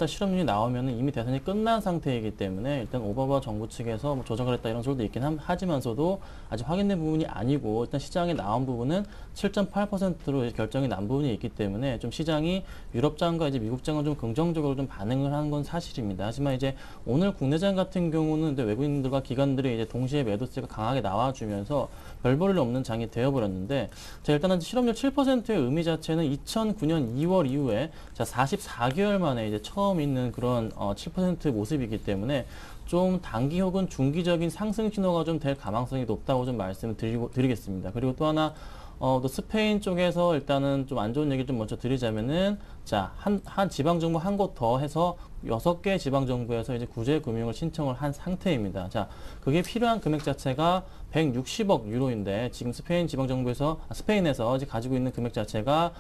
실업률이 나오면 이미 대선이 끝난 상태이기 때문에 일단 오바마 정부 측에서 뭐 조작을 했다 이런 소리도 있긴 하지만서도 아직 확인된 부분이 아니고 일단 시장에 나온 부분은 7.8%로 결정이 난 부분이 있기 때문에 좀 시장이 유럽장과 이제 미국장은 좀 긍정적으로 좀 반응을 하는 건 사실입니다. 하지만 이제 오늘 국내장 같은 경우는 이제 외국인들과 기관들이 이제 동시에 매도세가 강하게 나와주면서 별 볼 일 없는 장이 되어버렸는데, 자, 일단은 실업률 7%의 의미 자체는 2009년 2월 이후에 자 44개월 만에 이제 처음 있는 그런 7% 모습이기 때문에 좀 단기 혹은 중기적인 상승 신호가 좀 될 가능성이 높다고 좀 말씀을 드리겠습니다. 그리고 또 하나 또 스페인 쪽에서 일단은 좀 안 좋은 얘기를 좀 먼저 드리자면은, 자, 한 지방정부 한 곳 더 해서 6개 지방정부에서 이제 구제금융을 신청을 한 상태입니다. 자, 그게 필요한 금액 자체가 160억 유로인데, 지금 스페인에서 이제 가지고 있는 금액 자체가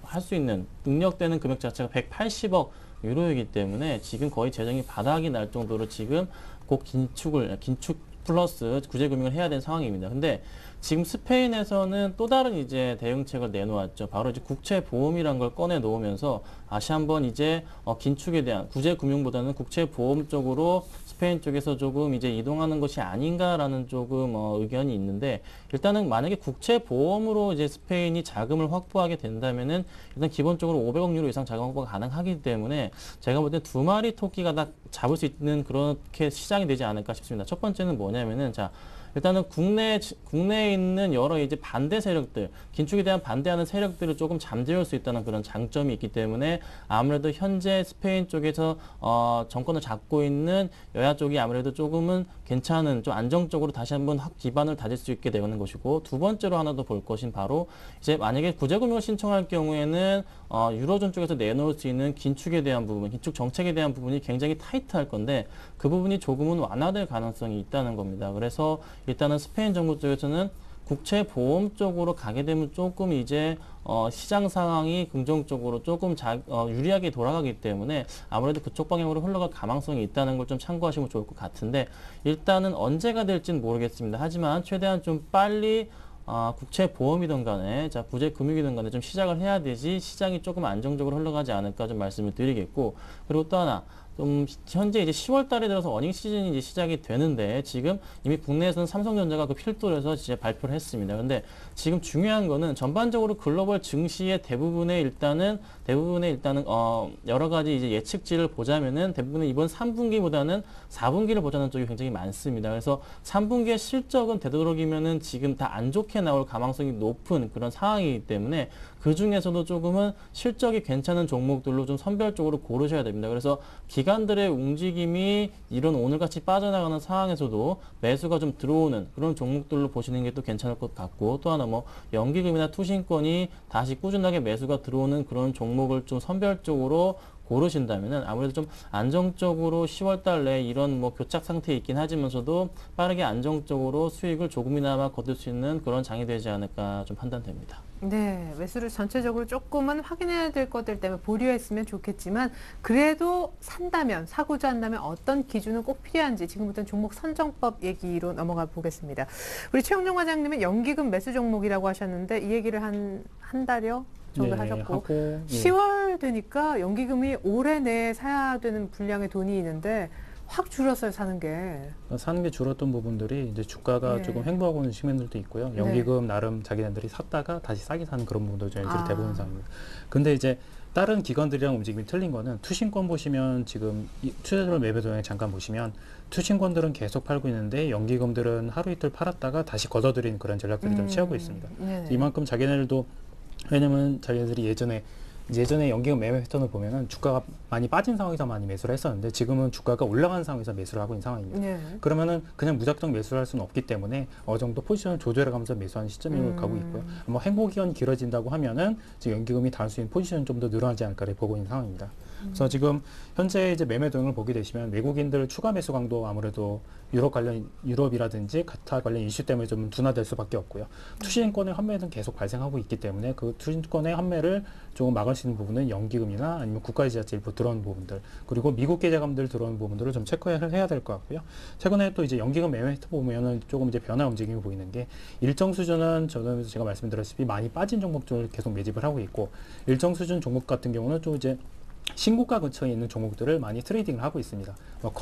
할 수 있는 능력되는 금액 자체가 180억 유로이기 때문에 지금 거의 재정이 바닥이 날 정도로 지금 곧 긴축 플러스 구제금융을 해야 되는 상황입니다. 근데 지금 스페인에서는 또 다른 이제 대응책을 내놓았죠. 바로 이제 국채보험이란 걸 꺼내 놓으면서 다시 한번 이제 긴축에 대한 구제금융보다는 국채보험 쪽으로 스페인 쪽에서 조금 이제 이동하는 것이 아닌가라는 조금 의견이 있는데, 일단은 만약에 국채보험으로 이제 스페인이 자금을 확보하게 된다면은 일단 기본적으로 500억 유로 이상 자금 확보가 가능하기 때문에 제가 볼 때 두 마리 토끼가 다 잡을 수 있는 그렇게 시장이 되지 않을까 싶습니다. 첫 번째는 뭐냐면은, 자, 일단은 국내에 있는 여러 이제 반대 세력들, 긴축에 대한 반대하는 세력들을 조금 잠재울 수 있다는 그런 장점이 있기 때문에 아무래도 현재 스페인 쪽에서 정권을 잡고 있는 여야 쪽이 아무래도 조금은 괜찮은, 좀 안정적으로 다시 한번 기반을 다질 수 있게 되는 것이고, 두 번째로 하나 더 볼 것인 바로 이제 만약에 구제금융을 신청할 경우에는 유로존 쪽에서 내놓을 수 있는 긴축에 대한 부분, 긴축 정책에 대한 부분이 굉장히 타이트할 건데 그 부분이 조금은 완화될 가능성이 있다는 겁니다. 그래서 일단은 스페인 정부 쪽에서는 국채보험 쪽으로 가게 되면 조금 이제 시장 상황이 긍정적으로 조금 유리하게 돌아가기 때문에 아무래도 그쪽 방향으로 흘러갈 가능성이 있다는 걸 좀 참고하시면 좋을 것 같은데, 일단은 언제가 될지는 모르겠습니다. 하지만 최대한 좀 빨리 국채보험이든 간에, 자, 구제금융이든 간에 좀 시작을 해야 되지 시장이 조금 안정적으로 흘러가지 않을까 좀 말씀을 드리겠고, 그리고 또 하나, 좀 현재 이제 10월 달에 들어서 어닝 시즌이 이제 시작이 되는데, 지금 이미 국내에서는 삼성전자가 그 필두를 해서 이제 발표를 했습니다. 근데 지금 중요한 거는 전반적으로 글로벌 증시의 대부분의 일단은 여러 가지 이제 예측치를 보자면은 대부분은 이번 3분기보다는 4분기를 보자는 쪽이 굉장히 많습니다. 그래서 3분기의 실적은 되도록이면은 지금 다 안 좋게 나올 가능성이 높은 그런 상황이기 때문에 그 중에서도 조금은 실적이 괜찮은 종목들로 좀 선별적으로 고르셔야 됩니다. 그래서 기관들의 움직임이 이런 오늘같이 빠져나가는 상황에서도 매수가 좀 들어오는 그런 종목들로 보시는 게 또 괜찮을 것 같고, 또 하나 뭐 연기금이나 투신권이 다시 꾸준하게 매수가 들어오는 그런 종목을 좀 선별적으로 고르신다면은 아무래도 좀 안정적으로 10월 달 내에 이런 뭐 교착 상태에 있긴 하지만서도 빠르게 안정적으로 수익을 조금이나마 거둘 수 있는 그런 장이 되지 않을까 좀 판단됩니다. 네, 매수를 전체적으로 조금은 확인해야 될 것들 때문에 보류했으면 좋겠지만 그래도 산다면, 사고자 한다면 어떤 기준은 꼭 필요한지 지금부터는 종목 선정법 얘기로 넘어가 보겠습니다. 우리 최영종 과장님은 연기금 매수 종목이라고 하셨는데 이 얘기를 한 달여 정도 하셨고 하고, 예. 10월 되니까 연기금이 올해 내에 사야 되는 분량의 돈이 있는데 확 줄었어요, 사는 게. 사는 게 줄었던 부분들이 이제 주가가 예. 조금 횡보하고 있는 측면들도 있고요. 연기금 나름 자기네들이 샀다가 다시 싸게 사는 그런 부분도 저희들이 대부분 상입니다. 근데 이제 다른 기관들이랑 움직임이 틀린 거는 투신권 보시면 지금 투자자들 매매 동향 잠깐 보시면 투신권들은 계속 팔고 있는데 연기금들은 하루 이틀 팔았다가 다시 걷어들이는 그런 전략들이 좀 취하고 있습니다. 네네. 이만큼 자기네들도 왜냐면 자기네들이 예전에 연기금 매매 패턴을 보면은 주가가 많이 빠진 상황에서 많이 매수를 했었는데 지금은 주가가 올라간 상황에서 매수를 하고 있는 상황입니다. 네. 그러면은 그냥 무작정 매수를 할 수는 없기 때문에 어느 정도 포지션을 조절해가면서 매수하는 시점으로 가고 있고요. 뭐 행보 기간이 길어진다고 하면은 지금 연기금이 다할 수 있는 포지션이 좀 더 늘어나지 않을까를 보고 있는 상황입니다. 그래서 지금 현재 이제 매매 동향을 보게 되시면 외국인들 추가 매수 강도 아무래도 유럽이라든지 카타 관련 이슈 때문에 좀 둔화될 수밖에 없고요. 투신권의 환매는 계속 발생하고 있기 때문에 그 투신권의 환매를 조금 막을 수 있는 부분은 연기금이나 아니면 국가지자체 일부 들어오는 부분들 그리고 미국 계좌감들 들어오는 부분들을 좀 체크를 해야 될 것 같고요. 최근에 또 이제 연기금 매매 보면은 조금 이제 변화 움직임이 보이는 게 일정 수준은 저는 제가 말씀드렸다시피 많이 빠진 종목들을 계속 매집을 하고 있고 일정 수준 종목 같은 경우는 좀 이제 신고가 근처에 있는 종목들을 많이 트레이딩을 하고 있습니다. 뭐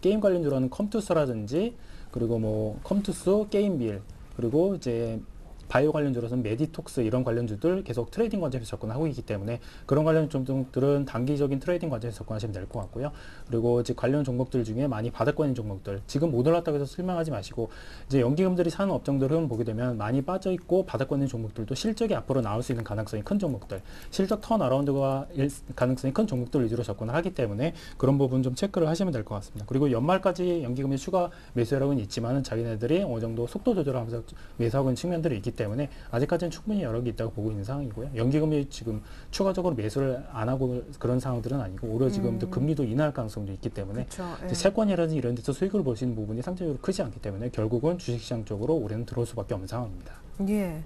게임 관련주로 하는 컴투스라든지 그리고 뭐 컴투스, 게임빌 그리고 이제 바이오 관련주로서는 메디톡스 이런 관련주들 계속 트레이딩 관점에서 접근하고 있기 때문에 그런 관련 종목들은 단기적인 트레이딩 관점에서 접근하시면 될 것 같고요. 그리고 이제 관련 종목들 중에 많이 바닥권인 종목들 지금 못 올랐다고 해서 실망하지 마시고 이제 연기금들이 사는 업종들은 보게 되면 많이 빠져 있고 바닥권인 종목들도 실적이 앞으로 나올 수 있는 가능성이 큰 종목들 실적 턴어라운드가 가능성이 큰 종목들 위주로 접근을 하기 때문에 그런 부분 좀 체크를 하시면 될 것 같습니다. 그리고 연말까지 연기금이 추가 매수하고는 있지만은 자기네들이 어느 정도 속도 조절하면서 매수하고 있는 측면들이 있기 때문에 아직까지는 충분히 여러 개 있다고 보고 있는 상황이고요. 연기금이 지금 추가적으로 매수를 안 하고 그런 상황들은 아니고 오히려 지금도 금리도 인하할 가능성도 있기 때문에 채권이라든지 이런 데서 수익을 볼 수 있는 부분이 상대적으로 크지 않기 때문에 결국은 주식시장 쪽으로 올해는 들어올 수밖에 없는 상황입니다. 예.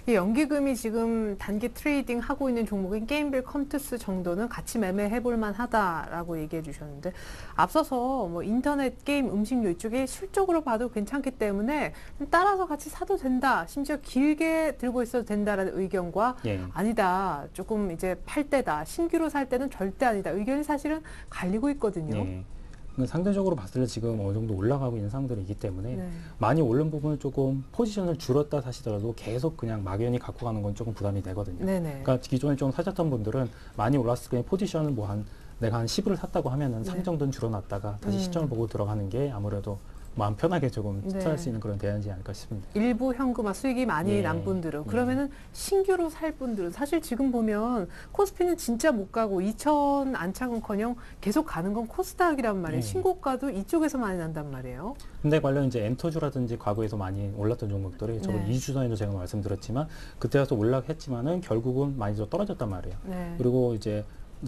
이 연기금이 지금 단기 트레이딩 하고 있는 종목인 게임빌 컴투스 정도는 같이 매매해 볼 만하다라고 얘기해 주셨는데 앞서서 뭐 인터넷 게임 음식료 이쪽에 실적으로 봐도 괜찮기 때문에 따라서 같이 사도 된다. 심지어 길게 들고 있어도 된다라는 의견과 아니다. 조금 이제 팔 때다. 신규로 살 때는 절대 아니다. 의견이 사실은 갈리고 있거든요. 상대적으로 봤을 때 지금 어느 정도 올라가고 있는 상황들이기 때문에 많이 오른 부분을 조금 포지션을 줄었다 사시더라도 계속 그냥 막연히 갖고 가는 건 조금 부담이 되거든요. 그러니까 기존에 좀 사셨던 분들은 많이 올랐을 때 포지션을 내가 한 10을 샀다고 하면은 3 정도는 줄어놨다가 다시 시점을 보고 들어가는 게 아무래도 마음 편하게 조금 투자할 수 있는 그런 대안이지 않을까 싶습니다. 일부 현금화 수익이 많이 난 분들은 그러면은 신규로 살 분들은 사실 지금 보면 코스피는 진짜 못 가고 2천 안착은커녕 계속 가는 건 코스닥이란 말이에요. 신고가도 이쪽에서 많이 난단 말이에요. 근데 관련 이제 엔터주라든지 과거에서 많이 올랐던 종목들이 저번 2주 전에도 제가 말씀드렸지만 그때 가서 올라했지만은 결국은 많이 더 떨어졌단 말이에요. 그리고 이제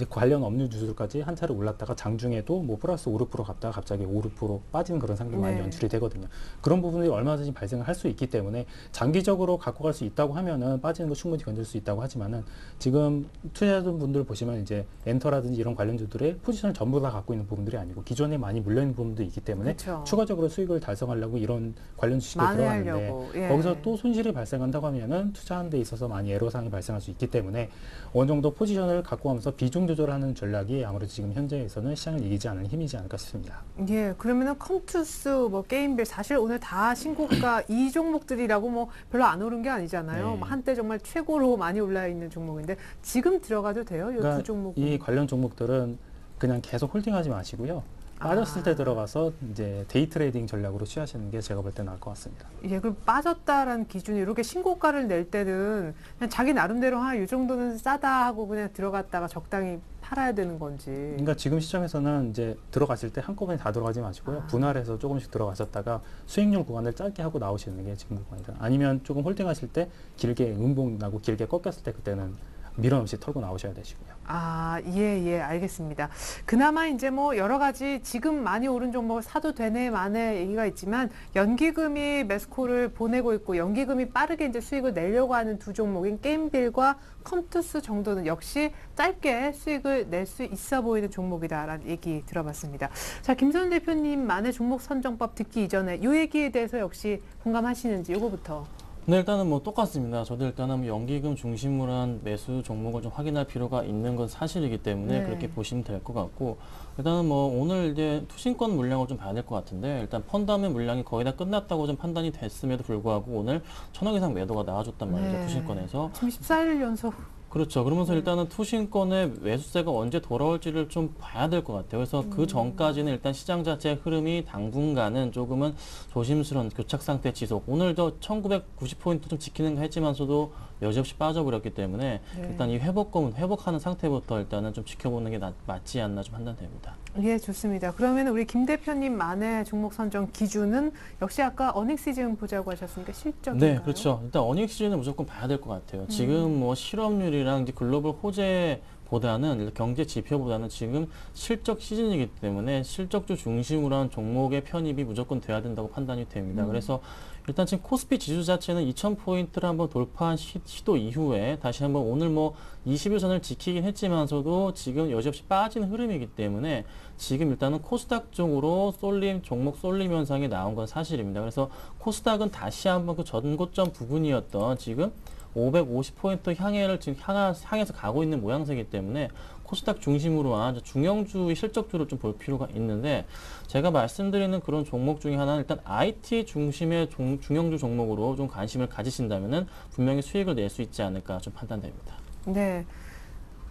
관련 업무주들까지 한 차례 올랐다가 장중에도 뭐 플러스 5, 6% 갔다가 갑자기 5, 6% 빠지는 그런 상황이 많이 연출이 되거든요. 그런 부분이 얼마든지 발생을 할 수 있기 때문에 장기적으로 갖고 갈 수 있다고 하면은 빠지는 거 충분히 견딜 수 있다고 하지만은 지금 투자하던 분들 보시면 이제 엔터라든지 이런 관련주들의 포지션을 전부 다 갖고 있는 부분들이 아니고 기존에 많이 물려있는 부분도 있기 때문에 추가적으로 수익을 달성하려고 이런 관련 주식에 들어가는데 거기서 또 손실이 발생한다고 하면은 투자하는 데 있어서 많이 애로사항이 발생할 수 있기 때문에 어느 정도 포지션을 갖고 가면서 비중 조절하는 전략이 아무래도 지금 현재에서는 시장을 이기지 않는 힘이지 않을까 싶습니다. 예, 그러면은 컴투스, 뭐 게임빌 사실 오늘 다 신고가 이 종목들이라고 뭐 별로 안 오른 게 아니잖아요. 뭐 한때 정말 최고로 많이 올라 있는 종목인데 지금 들어가도 돼요? 이 두 종목. 이 관련 종목들은 그냥 계속 홀딩하지 마시고요. 빠졌을 때 들어가서 이제 데이 트레이딩 전략으로 취하시는 게 제가 볼 때 나을 것 같습니다. 예, 그럼 빠졌다라는 기준이 이렇게 신고가를 낼 때는 그냥 자기 나름대로 이 정도는 싸다 하고 그냥 들어갔다가 적당히 팔아야 되는 건지. 그러니까 지금 시점에서는 이제 들어가실 때 한꺼번에 다 들어가지 마시고요. 분할해서 조금씩 들어가셨다가 수익률 구간을 짧게 하고 나오시는 게 지금 구간이다. 아니면 조금 홀딩하실 때 길게 음봉 나고 길게 꺾였을 때 그때는 밀어넣지 털고 나오셔야 되시고요. 아, 예, 알겠습니다. 그나마 이제 뭐 여러 가지 지금 많이 오른 종목 사도 되네 마네 얘기가 있지만 연기금이 매수콜을 보내고 있고 연기금이 빠르게 이제 수익을 내려고 하는 두 종목인 게임빌과 컴투스 정도는 역시 짧게 수익을 낼 수 있어 보이는 종목이다라는 얘기 들어봤습니다. 자, 김선우 대표님만의 종목 선정법 듣기 이전에 이 얘기에 대해서 역시 공감하시는지 요거부터. 네, 일단은 뭐 똑같습니다. 저도 일단은 연기금 중심으로 한 매수 종목을 좀 확인할 필요가 있는 건 사실이기 때문에 네. 그렇게 보시면 될 것 같고, 일단은 뭐 오늘 이제 투신권 물량을 좀 봐야 될 것 같은데, 일단 펀다면 물량이 거의 다 끝났다고 좀 판단이 됐음에도 불구하고 오늘 1,000억 이상 매도가 나와줬단 말이죠. 네. 투신권에서. 지금 14일 연속. 그렇죠. 그러면서 일단은 투신권의 매수세가 언제 돌아올지를 좀 봐야 될 것 같아요. 그래서 그 전까지는 일단 시장 자체의 흐름이 당분간은 조금은 조심스러운 교착 상태 지속. 오늘도 1990포인트 좀 지키는가 했지만서도 여지없이 빠져버렸기 때문에 네. 일단 이 회복하는 상태부터 일단은 좀 지켜보는 게 맞지 않나 좀 판단됩니다. 예, 좋습니다. 그러면 우리 김 대표님만의 종목 선정 기준은 역시 아까 어닝 시즌 보자고 하셨으니까 실적인가요? 네, 그렇죠. 일단 어닝 시즌은 무조건 봐야 될 것 같아요. 지금 뭐 실업률이랑 이제 글로벌 호재보다는 경제 지표보다는 지금 실적 시즌이기 때문에 실적주 중심으로 한 종목의 편입이 무조건 돼야 된다고 판단이 됩니다. 그래서 일단 지금 코스피 지수 자체는 2,000포인트를 한번 돌파한 시도 이후에 다시 한번 오늘 뭐 20일선을 지키긴 했지만서도 지금 여지없이 빠지는 흐름이기 때문에 지금 일단은 코스닥 쪽으로 종목 쏠림 현상이 나온 건 사실입니다. 그래서 코스닥은 다시 한번 그 전고점 부분이었던 지금 550포인트 향해를 지금 향해서 가고 있는 모양새이기 때문에 코스닥 중심으로 한 중형주의 실적주를 좀 볼 필요가 있는데, 제가 말씀드리는 그런 종목 중에 하나는 일단 IT 중심의 중형주 종목으로 좀 관심을 가지신다면은 분명히 수익을 낼 수 있지 않을까 좀 판단됩니다. 네.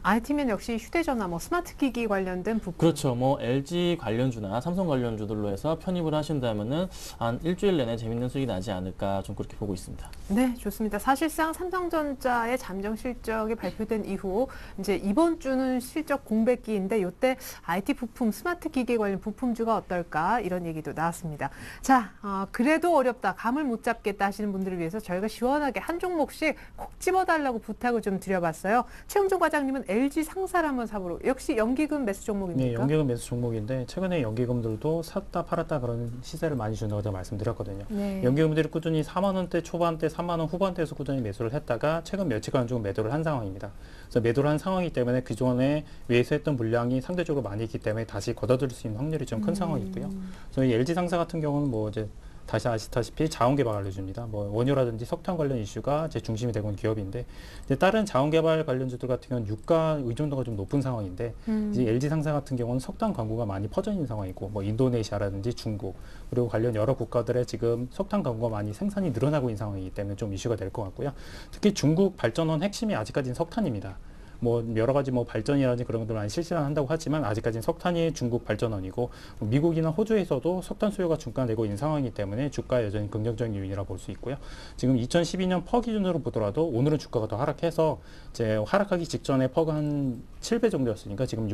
IT면 역시 휴대전화, 뭐 스마트 기기 관련된 부품. 그렇죠. 뭐 LG 관련주나 삼성 관련주들로 해서 편입을 하신다면은 한 일주일 내내 재밌는 수익이 나지 않을까 좀 그렇게 보고 있습니다. 네, 좋습니다. 사실상 삼성전자의 잠정 실적이 발표된 이후 이제 이번 주는 실적 공백기인데 이때 IT 부품, 스마트 기기 관련 부품주가 어떨까 이런 얘기도 나왔습니다. 자, 그래도 어렵다, 감을 못 잡겠다 하시는 분들을 위해서 저희가 시원하게 한 종목씩 콕 집어달라고 부탁을 좀 드려봤어요. 최영종 과장님은 LG 상사를 한번 사보러. 역시 연기금 매수 종목입니까? 네, 연기금 매수 종목인데 최근에 연기금들도 샀다 팔았다 그런 시세를 많이 준다고 제가 말씀드렸거든요. 네. 연기금들이 꾸준히 4만 원대 초반대, 3만 원 후반대에서 꾸준히 매수를 했다가 최근 며칠간 좀 매도를 한 상황입니다. 그래서 매도를 한 상황이기 때문에 그전에 매수했던 물량이 상대적으로 많이 있기 때문에 다시 걷어들일 수 있는 확률이 좀 큰 상황이고요. 그래서 이 LG 상사 같은 경우는 뭐 이제 다시 아시다시피 자원개발 관련주입니다. 뭐 원유라든지 석탄 관련 이슈가 제 중심이 되고 있는 기업인데, 이제 다른 자원개발 관련주들 같은 경우는 유가 의존도가 좀 높은 상황인데, 이제 LG 상사 같은 경우는 석탄 광구가 많이 퍼져 있는 상황이고, 뭐 인도네시아라든지 중국 그리고 관련 여러 국가들의 지금 석탄 광구가 많이 생산이 늘어나고 있는 상황이기 때문에 좀 이슈가 될 것 같고요. 특히 중국 발전원 핵심이 아직까지는 석탄입니다. 뭐 여러 가지 뭐 발전이라든지 그런 것들 많이 실시를 한다고 하지만 아직까지는 석탄이 중국 발전원이고, 미국이나 호주에서도 석탄 수요가 중단되고 있는 상황이기 때문에 주가 여전히 긍정적인 요인이라고 볼 수 있고요. 지금 2012년 퍼 기준으로 보더라도 오늘은 주가가 더 하락해서 이제 하락하기 직전에 퍼가 한 7배 정도였으니까 지금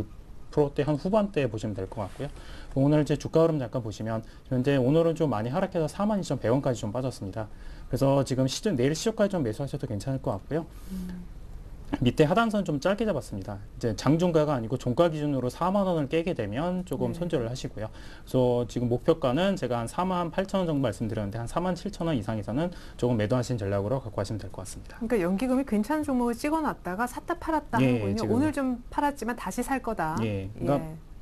6%대 한 후반대에 보시면 될 것 같고요. 오늘 이제 주가 흐름 잠깐 보시면 현재 오늘은 좀 많이 하락해서 42,100원까지 좀 빠졌습니다. 그래서 지금 내일 시초까지 좀 매수하셔도 괜찮을 것 같고요. 밑에 하단선 좀 짧게 잡았습니다. 이제 장중가가 아니고 종가 기준으로 4만 원을 깨게 되면 조금 손절을 하시고요. 그래서 지금 목표가는 제가 한 4만 8천 원 정도 말씀드렸는데 한 4만 7천 원 이상에서는 조금 매도하신 전략으로 갖고 가시면 될 것 같습니다. 그러니까 연기금이 괜찮은 종목을 찍어놨다가 샀다 팔았다 하는군요. 지금. 오늘 좀 팔았지만 다시 살 거다. 그러니까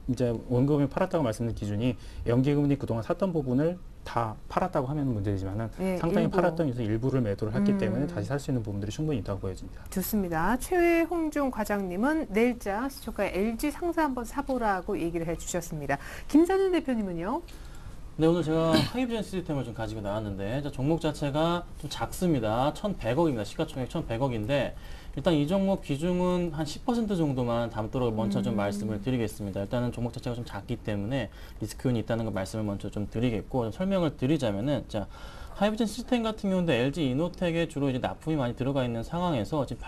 이제 원금이 팔았다고 말씀드린 기준이 연기금이 그동안 샀던 부분을 다 팔았다고 하면 문제지만은 상당히 일부. 팔았던 에서 일부를 매도를 했기 때문에 다시 살 수 있는 부분들이 충분히 있다고 보여집니다. 좋습니다. 최홍중 과장님은 내일자 시초가 LG 상사 한번 사보라고 얘기를 해주셨습니다. 김선윤 대표님은요? 네, 오늘 제가 하이브젠 시스템을 좀 가지고 나왔는데, 종목 자체가 좀 작습니다. 1,100억입니다. 시가총액 1,100억인데, 일단 이 종목 비중은 한 10% 정도만 담도록 먼저 좀 말씀을 드리겠습니다. 일단은 종목 자체가 좀 작기 때문에 리스크 요인이 있다는 걸 말씀을 먼저 좀 드리겠고, 설명을 드리자면은, 자, 하이브젠 시스템 같은 경우는 LG 이노텍에 주로 이제 납품이 많이 들어가 있는 상황에서 지금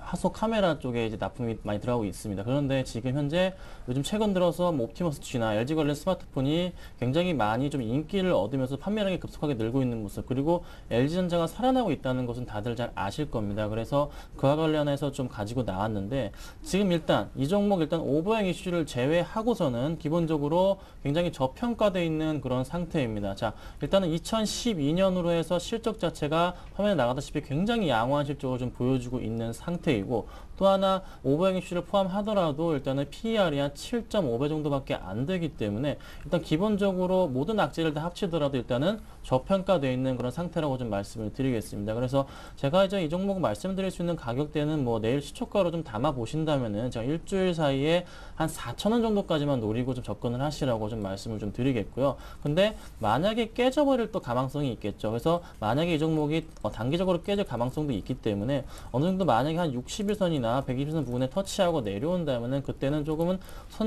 하소 카메라 쪽에 이제 납품이 많이 들어가고 있습니다. 그런데 지금 현재 요즘 최근 들어서 뭐 옵티머스 G나 LG 관련 스마트폰이 굉장히 많이 좀 인기를 얻으면서 판매량이 급속하게 늘고 있는 모습, 그리고 LG전자가 살아나고 있다는 것은 다들 잘 아실 겁니다. 그래서 그와 관련해서 좀 가지고 나왔는데, 지금 일단 이 종목 일단 오버행 이슈를 제외하고서는 기본적으로 굉장히 저평가되어 있는 그런 상태입니다. 자, 일단은 2012년으로 해서 실적 자체가 화면에 나가다시피 굉장히 양호한 실적을 좀 보여주고 있는 상태이고, 또 하나 오버행 이슈를 포함하더라도 일단은 PER이 한 7.5배 정도밖에 안 되기 때문에 일단 기본적으로 모든 악재를 다 합치더라도 일단은 저평가되어 있는 그런 상태라고 좀 말씀을 드리겠습니다. 그래서 제가 이제 이 종목 말씀드릴 수 있는 가격대는 뭐 내일 시초가로 좀 담아 보신다면은 제가 일주일 사이에 한 4,000원 정도까지만 노리고 좀 접근을 하시라고 좀 말씀을 좀 드리겠고요. 근데 만약에 깨져버릴 또 가망성이 있겠죠. 그래서 만약에 이 종목이 단기적으로 깨질 가망성도 있기 때문에 어느 정도 만약에 한 60일선이나 120선 부분에 터치하고 내려온다면은 그때는 조금은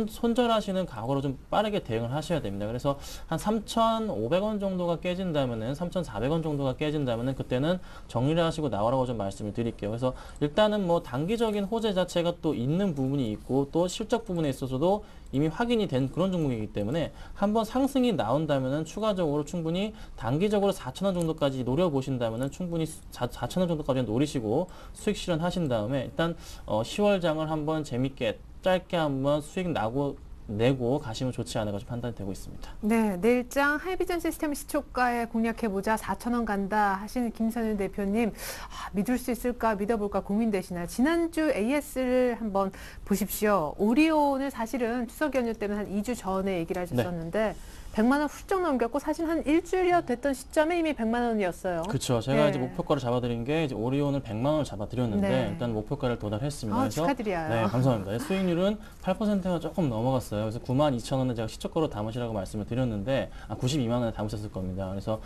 손절하시는 각오로 좀 빠르게 대응을 하셔야 됩니다. 그래서 한 3,500원 정도가 깨진다면은 3,400원 정도가 깨진다면은 그때는 정리를 하시고 나오라고 좀 말씀을 드릴게요. 그래서 일단은 뭐 단기적인 호재 자체가 또 있는 부분이 있고 또 실적 부분에 있어서도 이미 확인이 된 그런 종목이기 때문에 한번 상승이 나온다면은 추가적으로 충분히 단기적으로 4,000원 정도까지 노려보신다면은 충분히 4,000원 정도까지 노리시고 수익 실현하신 다음에 일단 10월장을 한번 재밌게 짧게 한번 수익 내고 가시면 좋지 않을까 좀 판단이 되고 있습니다. 네, 내일장 하이비전 시스템 시초가에 공략해보자 4,000원 간다 하시는 김선일 대표님, 믿을 수 있을까 믿어볼까 고민되시나요? 지난주 AS를 한번 보십시오. 오리온을 사실은 추석 연휴 때문에 한 2주 전에 얘기를 하셨었는데 100만 원 훌쩍 넘겼고 사실 한 일주일여 됐던 시점에 이미 100만 원이었어요. 그렇죠. 제가 이제 목표가를 잡아드린 게 이제 오리온을 100만 원을 잡아드렸는데 일단 목표가를 도달했습니다. 그래서 축하드려요. 네, 감사합니다. 수익률은 8%가 조금 넘어갔어요. 그래서 92,000원에 제가 시초가로 담으시라고 말씀을 드렸는데 92만 원에 담으셨을 겁니다. 그래서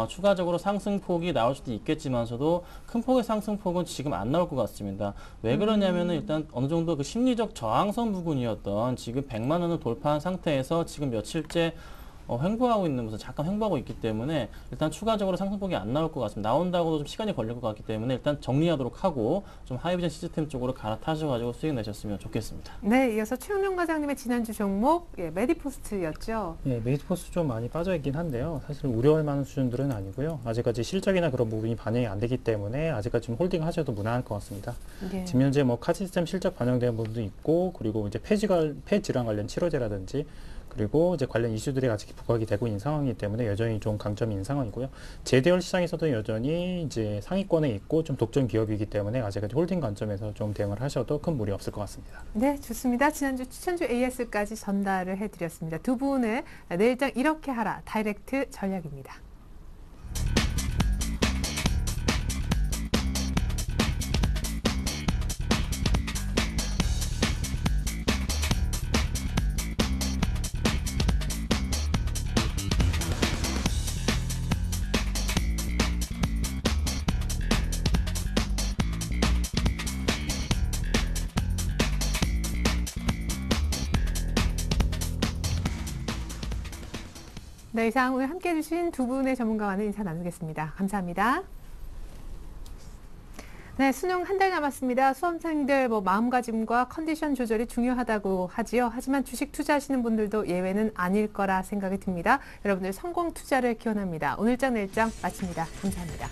추가적으로 상승폭이 나올 수도 있겠지만서도 큰 폭의 상승폭은 지금 안 나올 것 같습니다. 왜 그러냐면은 일단 어느 정도 그 심리적 저항선 부분이었던 지금 100만 원을 돌파한 상태에서 지금 며칠째 횡보하고 있는 모습, 잠깐 횡보하고 있기 때문에 일단 추가적으로 상승폭이 안 나올 것 같습니다. 나온다고도 좀 시간이 걸릴 것 같기 때문에 일단 정리하도록 하고 좀 하이비전 시스템 쪽으로 갈아타셔가지고 수익 내셨으면 좋겠습니다. 네, 이어서 최영룡 과장님의 지난주 종목 메디포스트였죠. 네, 메디포스트 좀 많이 빠져있긴 한데요. 사실 우려할 만한 수준들은 아니고요. 아직까지 실적이나 그런 부분이 반영이 안 되기 때문에 아직까지 좀 홀딩 하셔도 무난할 것 같습니다. 지금 현재 뭐 카드 시스템 실적 반영된 부분도 있고, 그리고 이제 폐 질환 관련 치료제라든지 그리고 이제 관련 이슈들이 같이 부각이 되고 있는 상황이기 때문에 여전히 좀 강점이 있는 상황이고요. 제대열 시장에서도 여전히 이제 상위권에 있고 좀 독점 기업이기 때문에 아직까지 홀딩 관점에서 좀 대응을 하셔도 큰 무리 없을 것 같습니다. 네, 좋습니다. 지난주 추천주 AS까지 전달을 해드렸습니다. 두 분의 내일장 이렇게 하라 다이렉트 전략입니다. 네, 이상 오늘 함께해 주신 두 분의 전문가와는 인사 나누겠습니다. 감사합니다. 네, 수능 한 달 남았습니다. 수험생들 마음가짐과 컨디션 조절이 중요하다고 하지요. 하지만 주식 투자하시는 분들도 예외는 아닐 거라 생각이 듭니다. 여러분들 성공 투자를 기원합니다. 오늘장 내일장 마칩니다. 감사합니다.